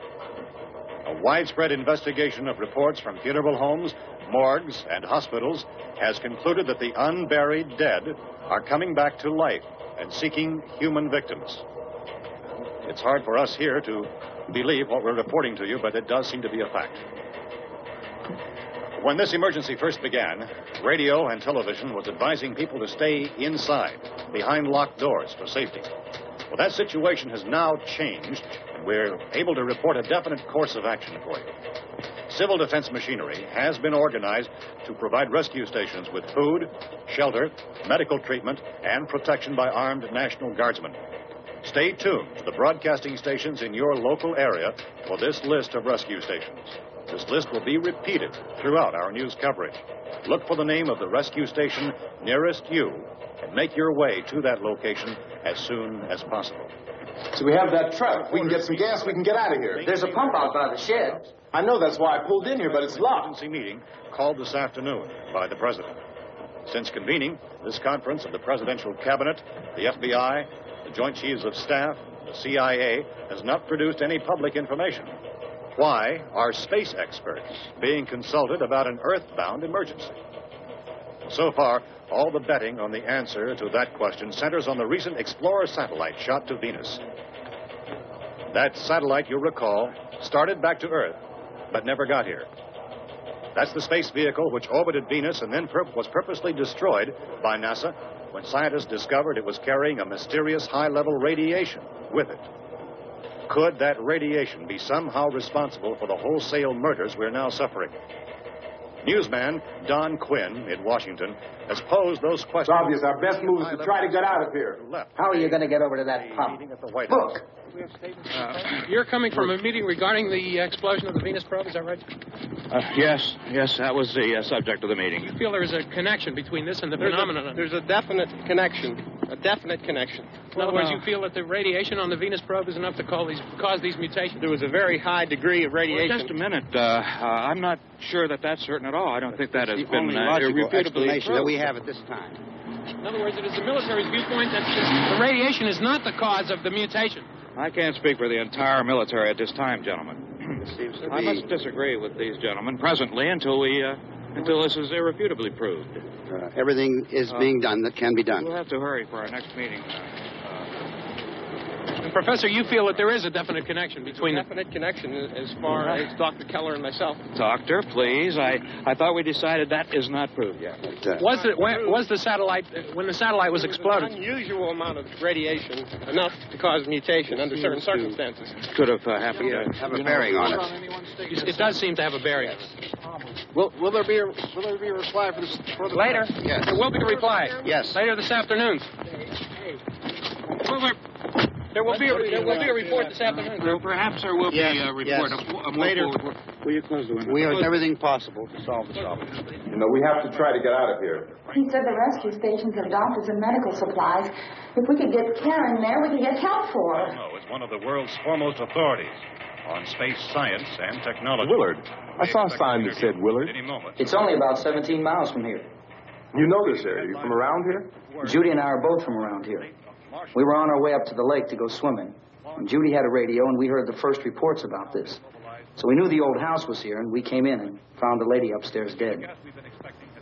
A widespread investigation of reports from funeral homes, morgues, and hospitals has concluded that the unburied dead are coming back to life and seeking human victims. It's hard for us here to believe what we're reporting to you, but it does seem to be a fact. When this emergency first began, radio and television was advising people to stay inside, behind locked doors for safety. Well, that situation has now changed, and we're able to report a definite course of action for you. Civil defense machinery has been organized to provide rescue stations with food, shelter, medical treatment, and protection by armed National Guardsmen. Stay tuned to the broadcasting stations in your local area for this list of rescue stations. This list will be repeated throughout our news coverage. Look for the name of the rescue station nearest you and make your way to that location as soon as possible. So we have that truck. If we can get some gas, we can get out of here. There's a pump out by the shed. I know, that's why I pulled in here, but it's locked. Emergency meeting called this afternoon by the President. Since convening this conference of the Presidential Cabinet, the FBI, the Joint Chiefs of Staff, the CIA has not produced any public information. Why are space experts being consulted about an earthbound emergency? So far, all the betting on the answer to that question centers on the recent Explorer satellite shot to Venus. That satellite, you'll recall, started back to Earth, but never got here. That's the space vehicle which orbited Venus and then was purposely destroyed by NASA when scientists discovered it was carrying a mysterious high-level radiation with it. Could that radiation be somehow responsible for the wholesale murders we're now suffering? Newsman Don Quinn in Washington has posed those questions. It's obvious our best move is to try to get out of here. How are you going to get over to that pump? Look. You're coming from a meeting regarding the explosion of the Venus probe, is that right? Yes, that was the subject of the meeting. You feel there is a connection between this and the phenomenon? There's a definite connection. In other words, you feel that the radiation on the Venus probe is enough to cause these mutations? There was a very high degree of radiation. Well, just a minute. I'm not sure that that's certain at all. I don't think that has been irrefutably explanation that we have at this time. In other words, it is the military's viewpoint that the radiation is not the cause of the mutation. I can't speak for the entire military at this time, gentlemen. I must disagree with these gentlemen presently until this is irrefutably proved. Everything is being done that can be done. We'll have to hurry for our next meeting. And Professor, you feel that there is a definite connection between connection as far as Dr. Keller and myself. Doctor, please. I thought we decided that is not proved yet. Was the satellite, when the satellite was exploded? An unusual amount of radiation, enough to cause mutation under certain circumstances. Could have happened to have a bearing on it. It does seem to have a bearing. Will there be a reply for the later? Yes. There will be a reply. Yes. Later this afternoon. There will be a report this afternoon. Well, perhaps there will be a report. Later. Will you close the window? We are everything possible to solve the problem. You know, we have to try to get out of here. He said the rescue stations have doctors and medical supplies. If we could get care in there, we could get help for it. No, it's one of the world's foremost authorities on space science and technology. Willard. I saw a sign that said Willard. Any moment. It's only about 17 miles from here. You know this area. You from around here? Judy and I are both from around here. We were on our way up to the lake to go swimming. And Judy had a radio, and we heard the first reports about this. So we knew the old house was here, and we came in and found the lady upstairs dead.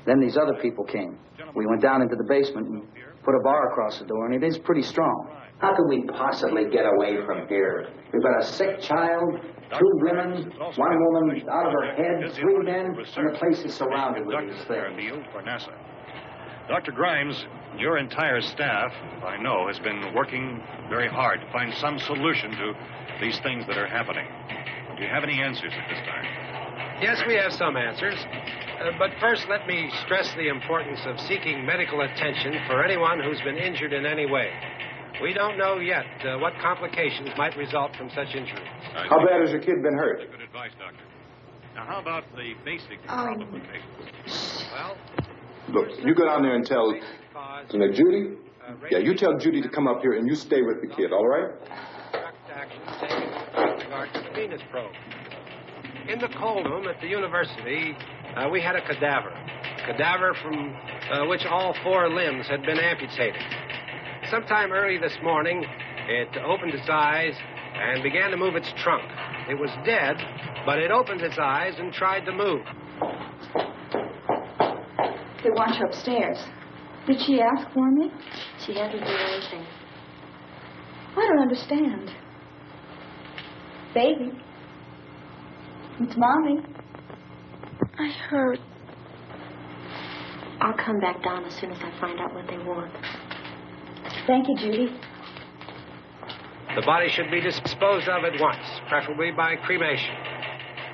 Then these other people came. We went down into the basement and put a bar across the door, and it is pretty strong. How could we possibly get away from here? We've got a sick child, 2 women, 1 woman out of her head, 3 men, and the place is surrounded with these things. For NASA. Dr. Grimes, your entire staff, I know, has been working very hard to find some solution to these things that are happening. Do you have any answers at this time? Yes, we have some answers. But first, let me stress the importance of seeking medical attention for anyone who's been injured in any way. We don't know yet what complications might result from such injuries. How bad has your kid been hurt? Good advice, Doctor. Now, how about the basic complications? Well, look, you go down there and tell, Judy? Yeah, you tell Judy to come up here and you stay with the kid, all right? Actions taken with regard to the Venus probe. In the cold room at the university, we had a cadaver from which all 4 limbs had been amputated. Sometime early this morning, it opened its eyes and began to move its trunk. It was dead, but it opened its eyes and tried to move. They want you upstairs. Did she ask for me? She hasn't done anything. I don't understand. Baby. It's Mommy. I heard. I'll come back down as soon as I find out what they want. Thank you, Judy. The body should be disposed of at once, preferably by cremation.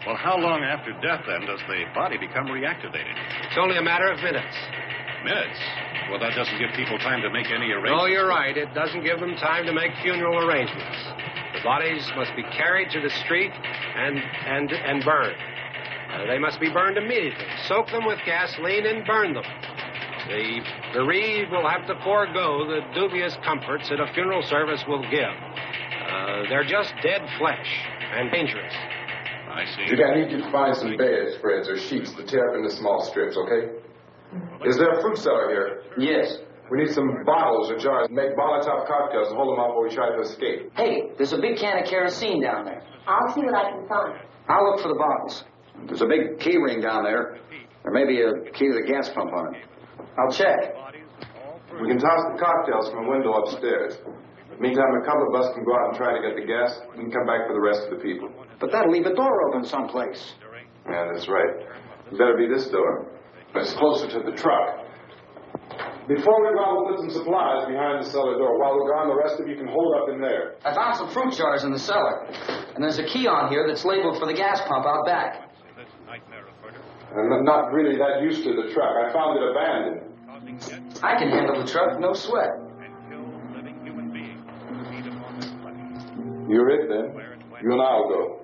Well, how long after death, then, does the body become reactivated? It's only a matter of minutes. Minutes? Well, that doesn't give people time to make any arrangements. Oh, you're right. It doesn't give them time to make funeral arrangements. The bodies must be carried to the street and burned. They must be burned immediately. Soak them with gasoline and burn them. The bereaved will have to forego the dubious comforts that a funeral service will give. They're just dead flesh and dangerous. I see. Judy, I need you to find some bedspreads or sheets to tear up into small strips, okay? Is there a fruit cellar here? Yes. We need some bottles or jars to make Molotov cocktails and hold them out while we try to escape. Hey, there's a big can of kerosene down there. I'll see what I can find. I'll look for the bottles. There's a big key ring down there. There may be a key to the gas pump on it. I'll check. We can toss the cocktails from a window upstairs. Meantime, a couple of us can go out and try to get the gas and come back for the rest of the people. But that'll leave a door open someplace. Yeah, that's right. It better be this door. It's closer to the truck. Before we go, we'll put some supplies behind the cellar door. While we're gone, the rest of you can hold up in there. I found some fruit jars in the cellar. And there's a key on here that's labeled for the gas pump out back. I'm not really that used to the truck. I found it abandoned. I can handle the truck, no sweat. You're it, then. You and I'll go.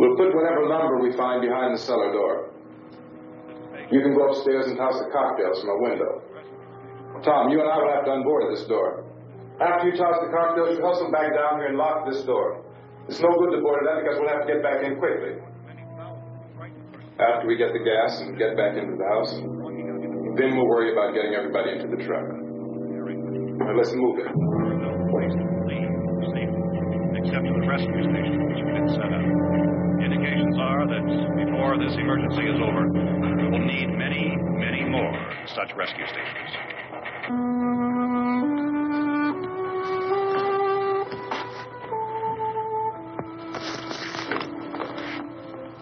We'll put whatever lumber we find behind the cellar door. You can go upstairs and toss the cocktails from a window. Tom, you and I will have to unboard this door. After you toss the cocktails, you hustle back down here and lock this door. It's no good to board it up because we'll have to get back in quickly. After we get the gas and get back into the house, then we'll worry about getting everybody into the truck. Now let's move it. Except for the rescue station, which we didn't set up. Indications are that before this emergency is over, we will need many, many more such rescue stations.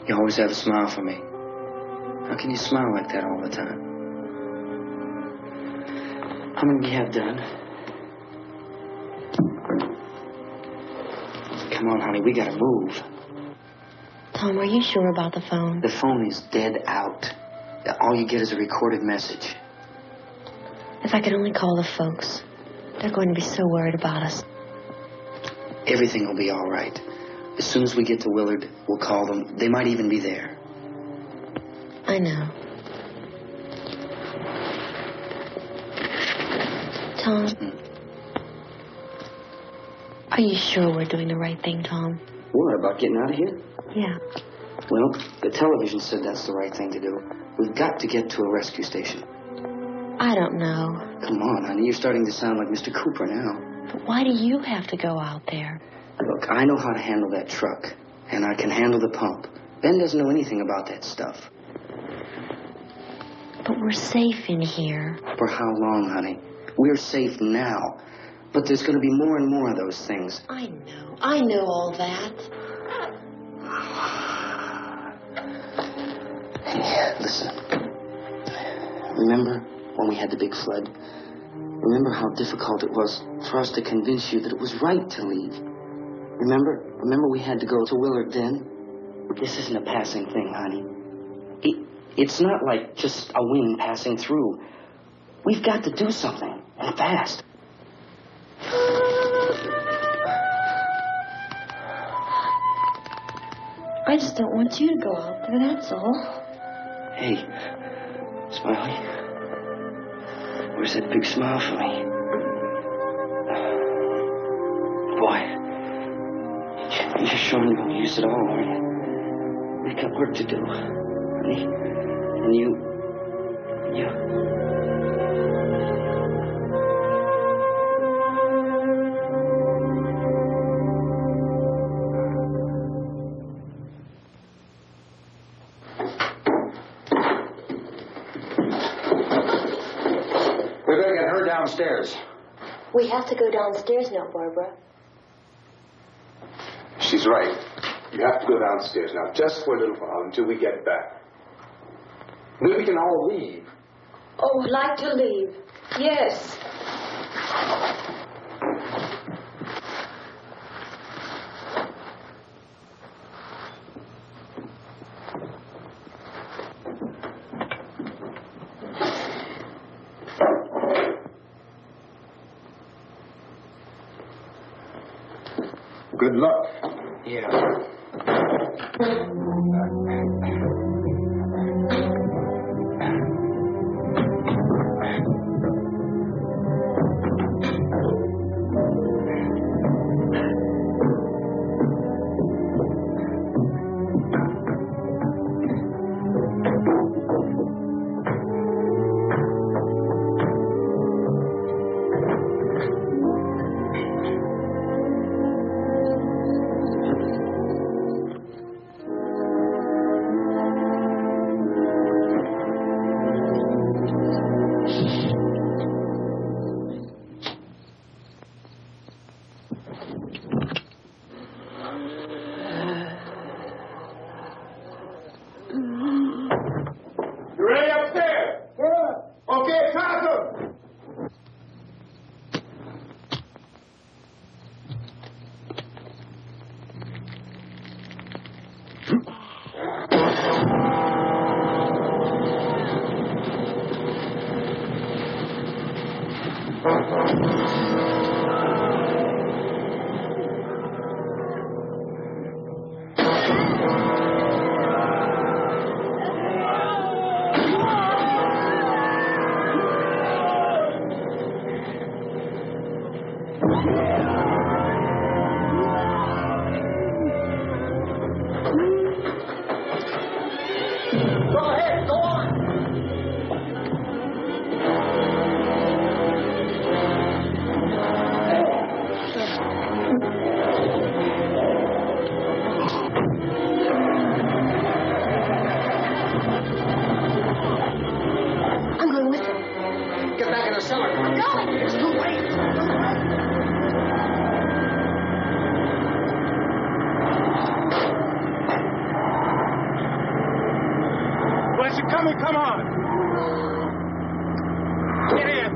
You always have a smile for me. How can you smile like that all the time? How many do you have done? Come on, honey, we gotta move. Tom, are you sure about the phone? The phone is dead out. All you get is a recorded message. If I could only call the folks. They're going to be so worried about us. Everything will be all right. As soon as we get to Willard, we'll call them. They might even be there. I know. Tom? Are you sure we're doing the right thing, Tom? What, about getting out of here? Yeah. Well, the television said that's the right thing to do. We've got to get to a rescue station. I don't know. Come on, honey. You're starting to sound like Mr. Cooper now. But why do you have to go out there? Look, I know how to handle that truck, and I can handle the pump. Ben doesn't know anything about that stuff. But we're safe in here. For how long, honey? We're safe now. But there's going to be more and more of those things. I know. I know all that. Hey, listen. Remember when we had the big flood? Remember how difficult it was for us to convince you that it was right to leave? Remember we had to go to Willard then? This isn't a passing thing, honey. It's not like just a wind passing through. We've got to do something, and fast. I just don't want you to go out there, that's all. Hey, Smiley. Where's that big smile for me? Boy, you're sure you won't use it all, are you? We've got work to do, honey. And you... We better get her downstairs. We have to go downstairs now, Barbara. She's right. You have to go downstairs now, just for a little while, until we get back. Then we can all leave. Oh, I'd like to leave. Yes. Good luck. Yeah. Come on. Get in.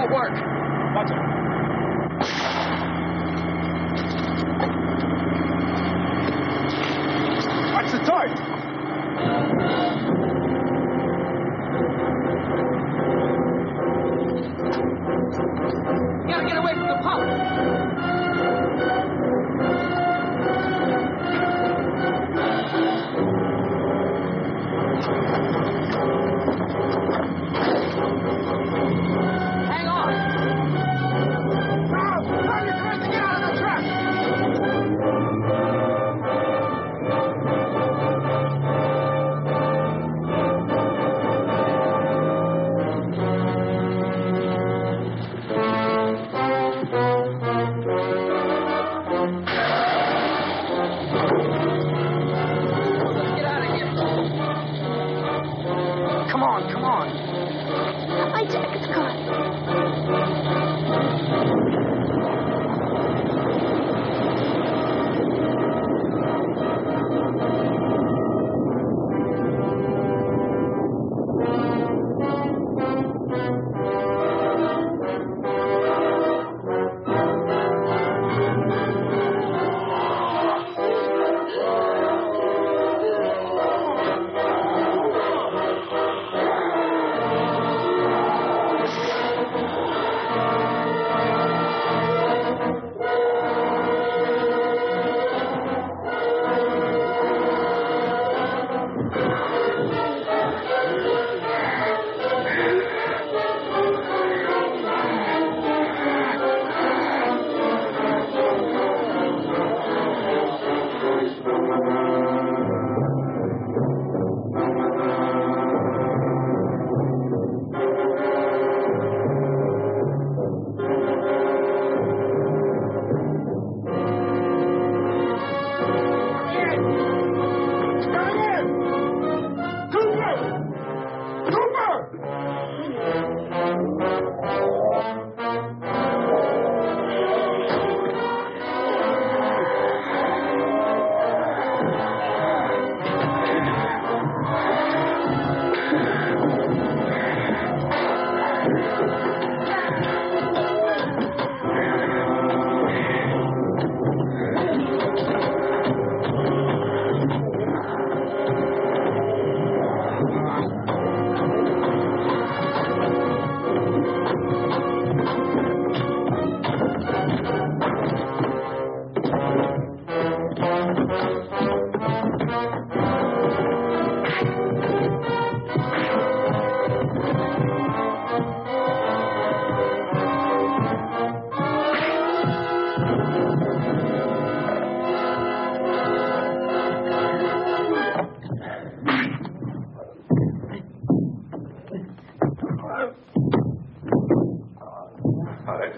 won't work. What's it? What's the torch? You gotta get away from the pump. Hang on. Now, turn your cars to get out of the truck. Let's get out of here. Come on, come on. My jacket's caught.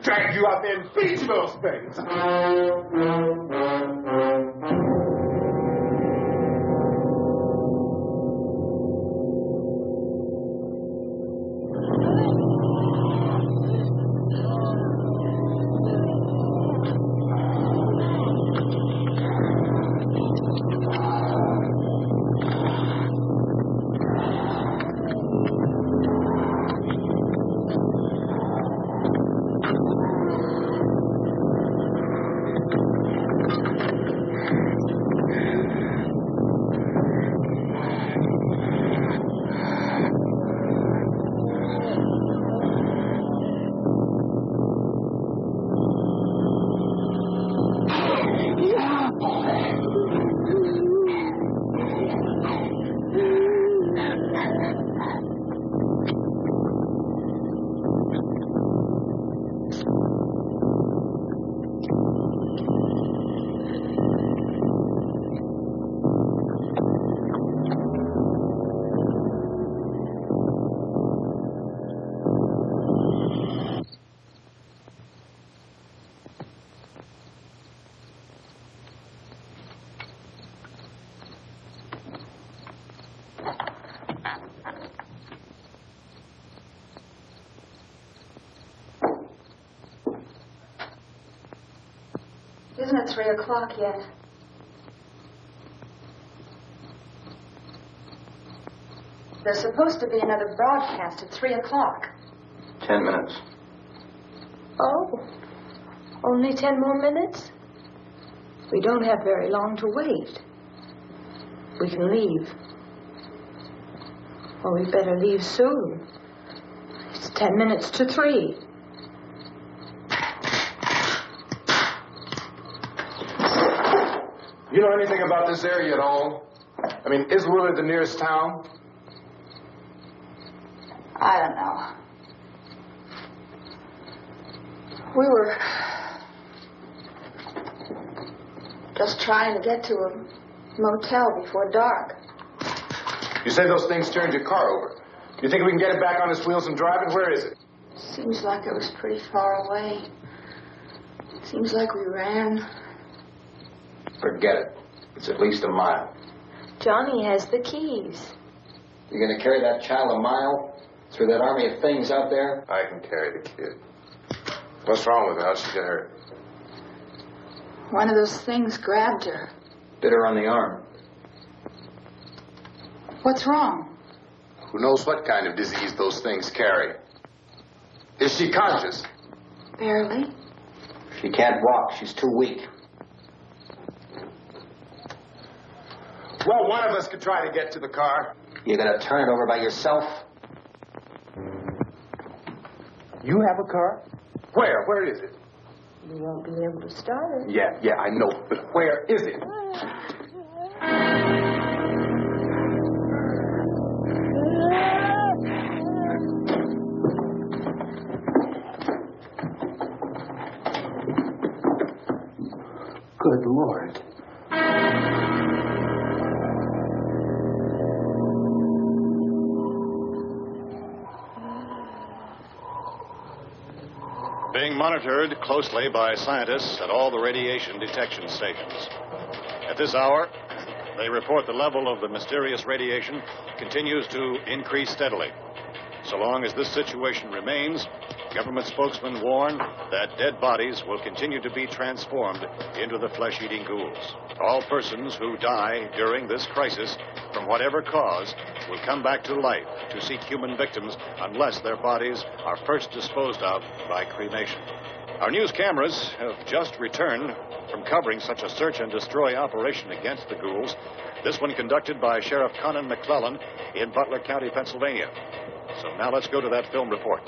Drag you out there and beat you those things. Isn't it 3 o'clock yet? There's supposed to be another broadcast at 3 o'clock. 10 minutes. Oh, only 10 more minutes? We don't have very long to wait. We can leave. Well, we better leave soon. It's 10 minutes to 3. You know anything about this area at all? I mean, is Willard the nearest town? I don't know. We were just trying to get to a motel before dark. You say those things turned your car over. You think we can get it back on its wheels and drive it? Where is it? Seems like it was pretty far away. Seems like we ran. Forget it. It's at least a mile. Johnny has the keys. You're going to carry that child a mile through that army of things out there? I can carry the kid. What's wrong with her? How'd she get hurt? One of those things grabbed her. Bit her on the arm. What's wrong? Who knows what kind of disease those things carry? Is she conscious? Barely. She can't walk. She's too weak. Well, one of us could try to get to the car. You going to turn it over by yourself? You have a car? Where? Where is it? You won't be able to start it. Yeah, I know. But where is it? Good Lord. Being monitored closely by scientists at all the radiation detection stations. At this hour, they report the level of the mysterious radiation continues to increase steadily. So long as this situation remains, government spokesmen warn that dead bodies will continue to be transformed into the flesh-eating ghouls. All persons who die during this crisis, from whatever cause, will come back to life to seek human victims unless their bodies are first disposed of by cremation. Our news cameras have just returned from covering such a search and destroy operation against the ghouls, this one conducted by Sheriff Conan McClellan in Butler County, Pennsylvania. So now let's go to that film report.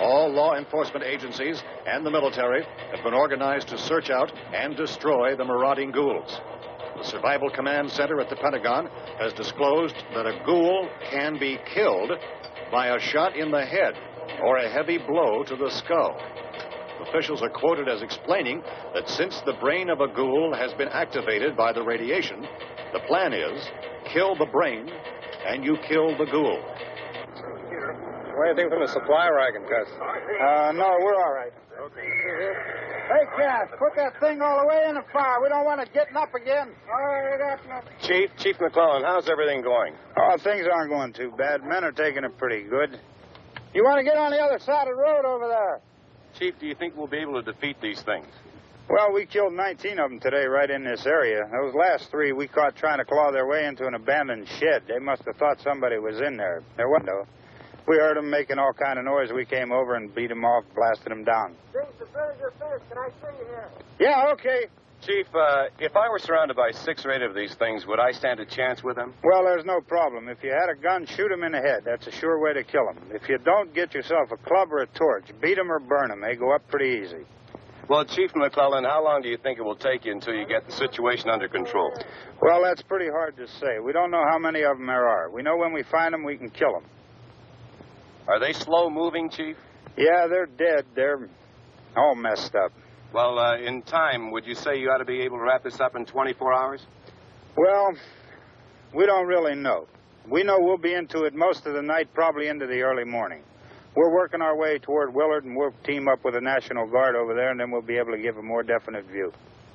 All law enforcement agencies and the military have been organized to search out and destroy the marauding ghouls. The Survival Command Center at the Pentagon has disclosed that a ghoul can be killed by a shot in the head or a heavy blow to the skull. Officials are quoted as explaining that since the brain of a ghoul has been activated by the radiation, the plan is kill the brain and you kill the ghoul. What do you think from the supply wagon, Cuz? No, we're all right. Hey, Cass, put that thing all the way in the fire. We don't want it getting up again. All right, that's nothing. Chief McClellan, how's everything going? Oh, things aren't going too bad. Men are taking it pretty good. You want to get on the other side of the road over there? Chief, do you think we'll be able to defeat these things? Well, we killed 19 of them today right in this area. Those last 3 we caught trying to claw their way into an abandoned shed. They must have thought somebody was in there. There wasn't, though. We heard them making all kind of noise. We came over and beat them off, blasted them down. James, the birds are finished. Can I see you here? Yeah, okay. Chief, if I were surrounded by 6 or 8 of these things, would I stand a chance with them? Well, there's no problem. If you had a gun, shoot them in the head. That's a sure way to kill them. If you don't, get yourself a club or a torch. Beat them or burn them. They go up pretty easy. Well, Chief McClellan, how long do you think it will take you until you get the situation under control? Well, that's pretty hard to say. We don't know how many of them there are. We know when we find them, we can kill them. Are they slow-moving, Chief? Yeah, they're dead. They're all messed up. Well, in time, would you say you ought to be able to wrap this up in 24 hours? Well, we don't really know. We know we'll be into it most of the night, probably into the early morning. We're working our way toward Willard, and we'll team up with the National Guard over there, and then we'll be able to give a more definite view.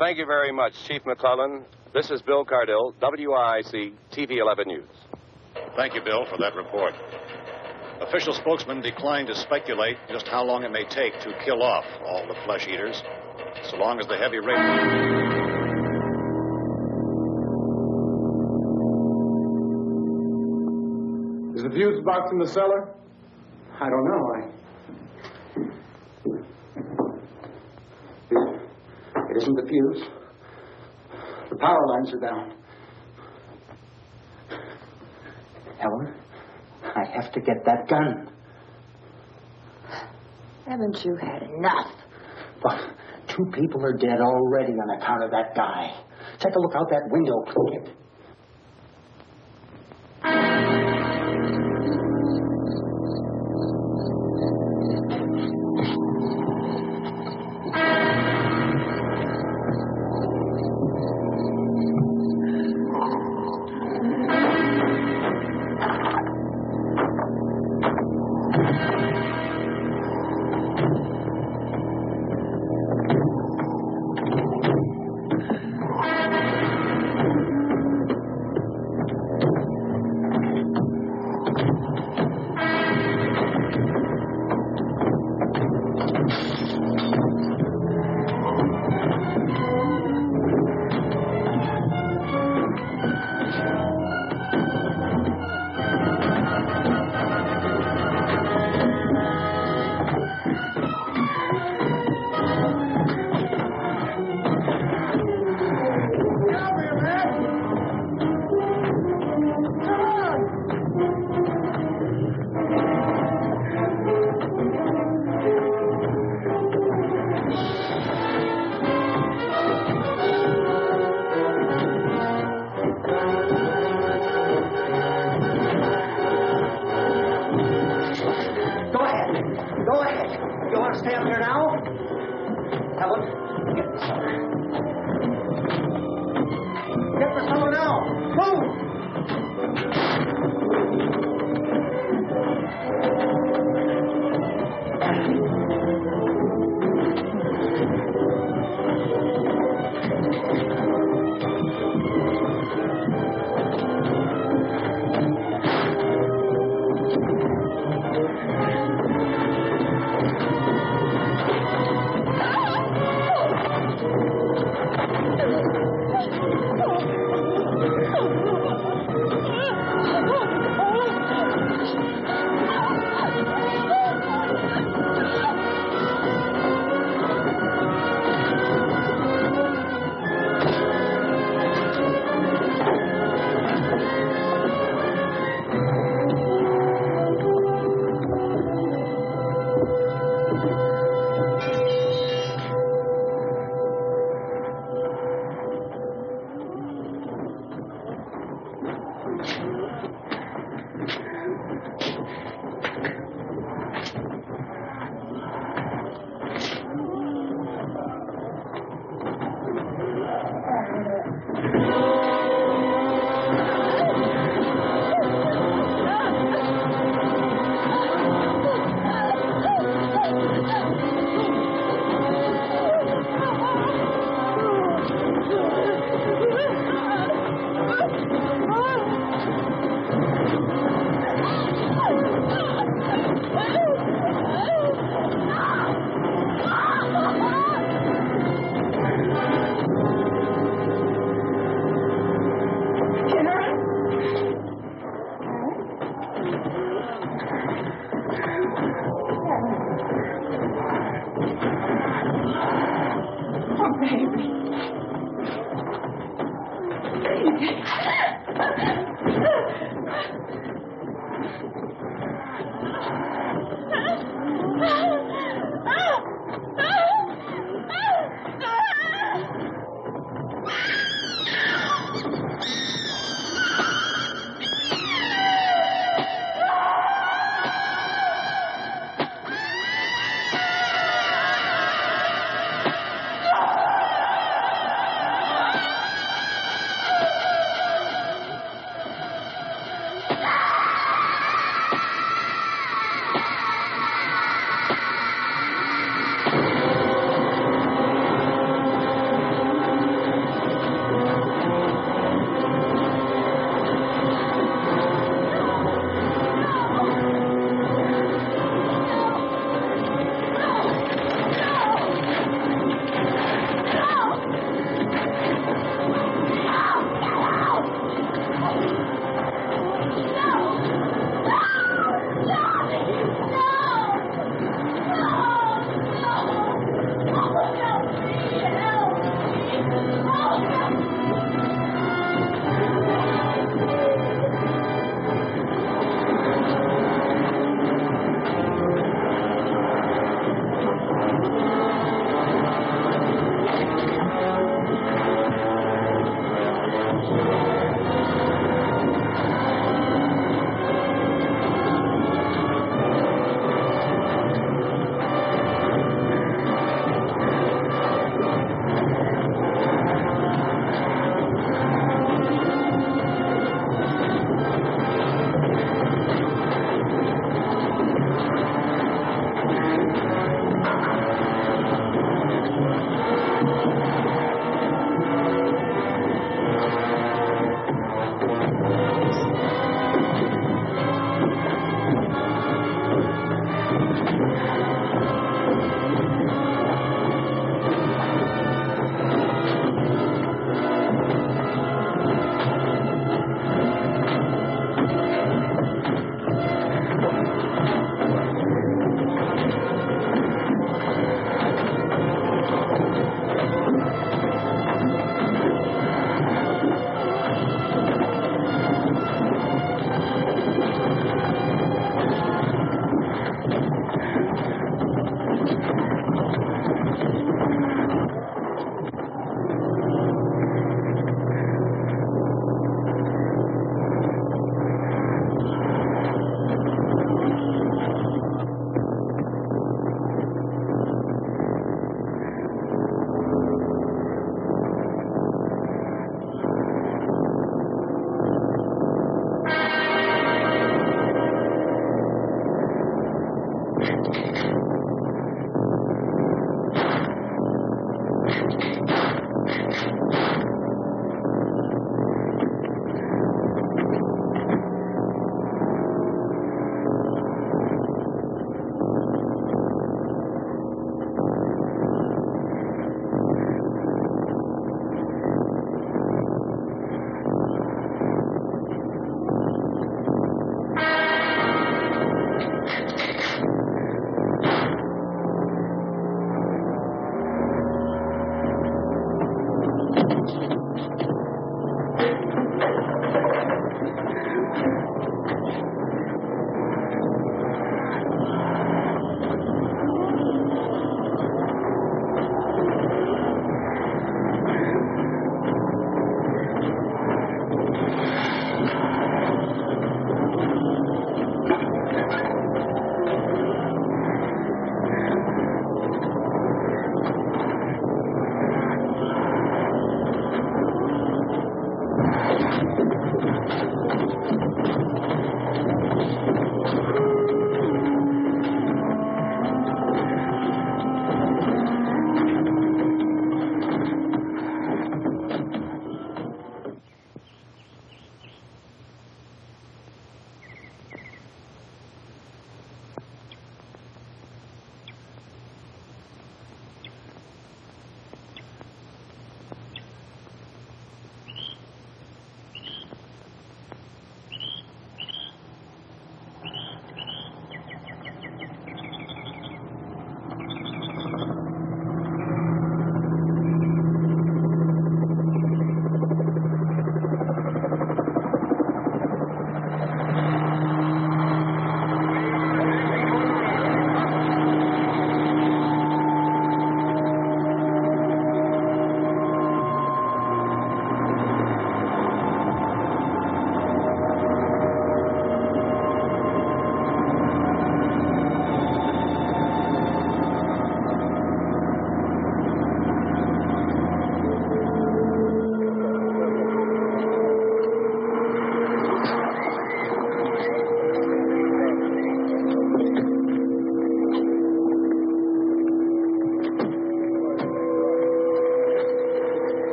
Thank you very much, Chief McClellan. This is Bill Cardill, WIC TV 11 News. Thank you, Bill, for that report. Official spokesman declined to speculate just how long it may take to kill off all the flesh eaters, so long as the heavy rate... Is the fuse box in the cellar? I don't know. It isn't the fuse. The power lines are down. Helen, I have to get that gun. Haven't you had enough? But 2 people are dead already on account of that guy. Take a look out that window, kid.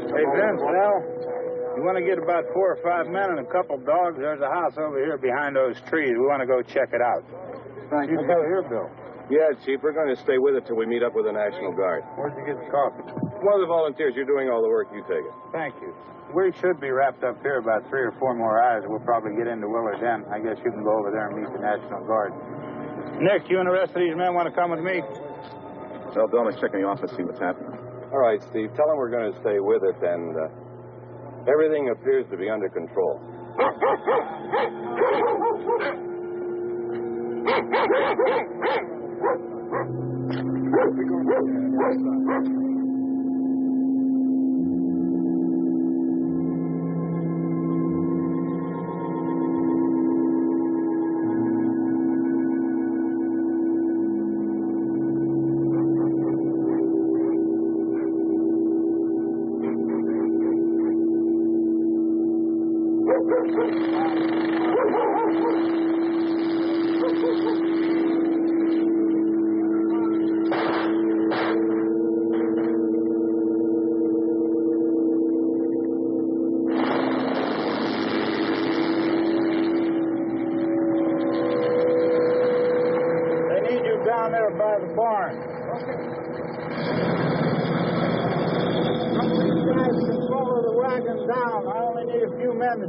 Hey, Vince, Nell, you want to get about 4 or 5 men and a couple dogs? There's a house over here behind those trees. We want to go check it out. Thank you. You go here, Bill. Yeah, Chief, we're going to stay with it till we meet up with the National Guard. Where'd you get the coffee? One of the volunteers, you're doing all the work, you take it. Thank you. We should be wrapped up here about 3 or 4 more hours. We'll probably get into Willard's End. I guess you can go over there and meet the National Guard. Nick, you and the rest of these men want to come with me? Well, Bill, let's check in the office, see what's happening. All right, Steve, tell them we're going to stay with it, and everything appears to be under control.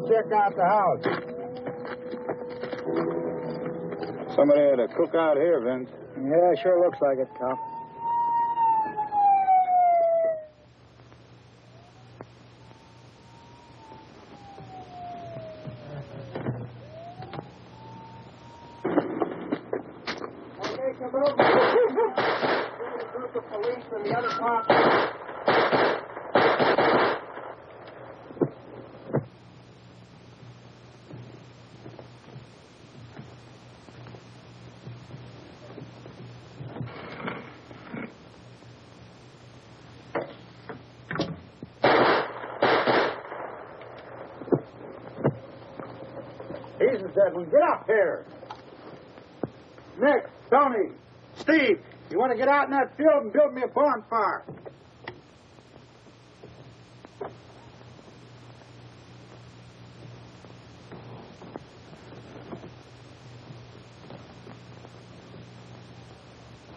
Check out the house. Somebody had a cookout here, Vince. Yeah, sure looks like it, Cop. Okay, come over. There's a group of police and the other cops. Get up here. Nick, Tony, Steve, you want to get out in that field and build me a bonfire?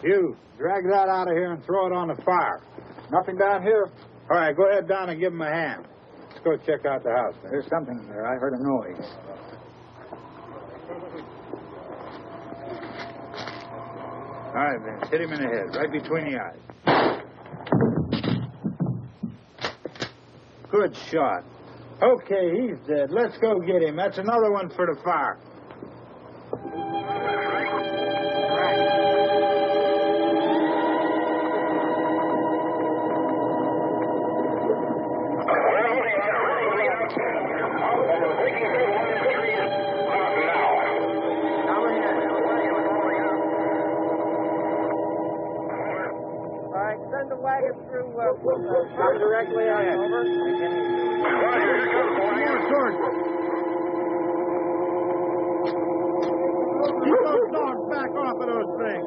You, drag that out of here and throw it on the fire. Nothing down here? All right, go ahead down and give him a hand. Let's go check out the house. There's something there. I heard a noise. All right, Vince, hit him in the head, right between the eyes. Good shot. Okay, he's dead. Let's go get him. That's another one for the fire. Directly on over. Keep those dogs back off of those things.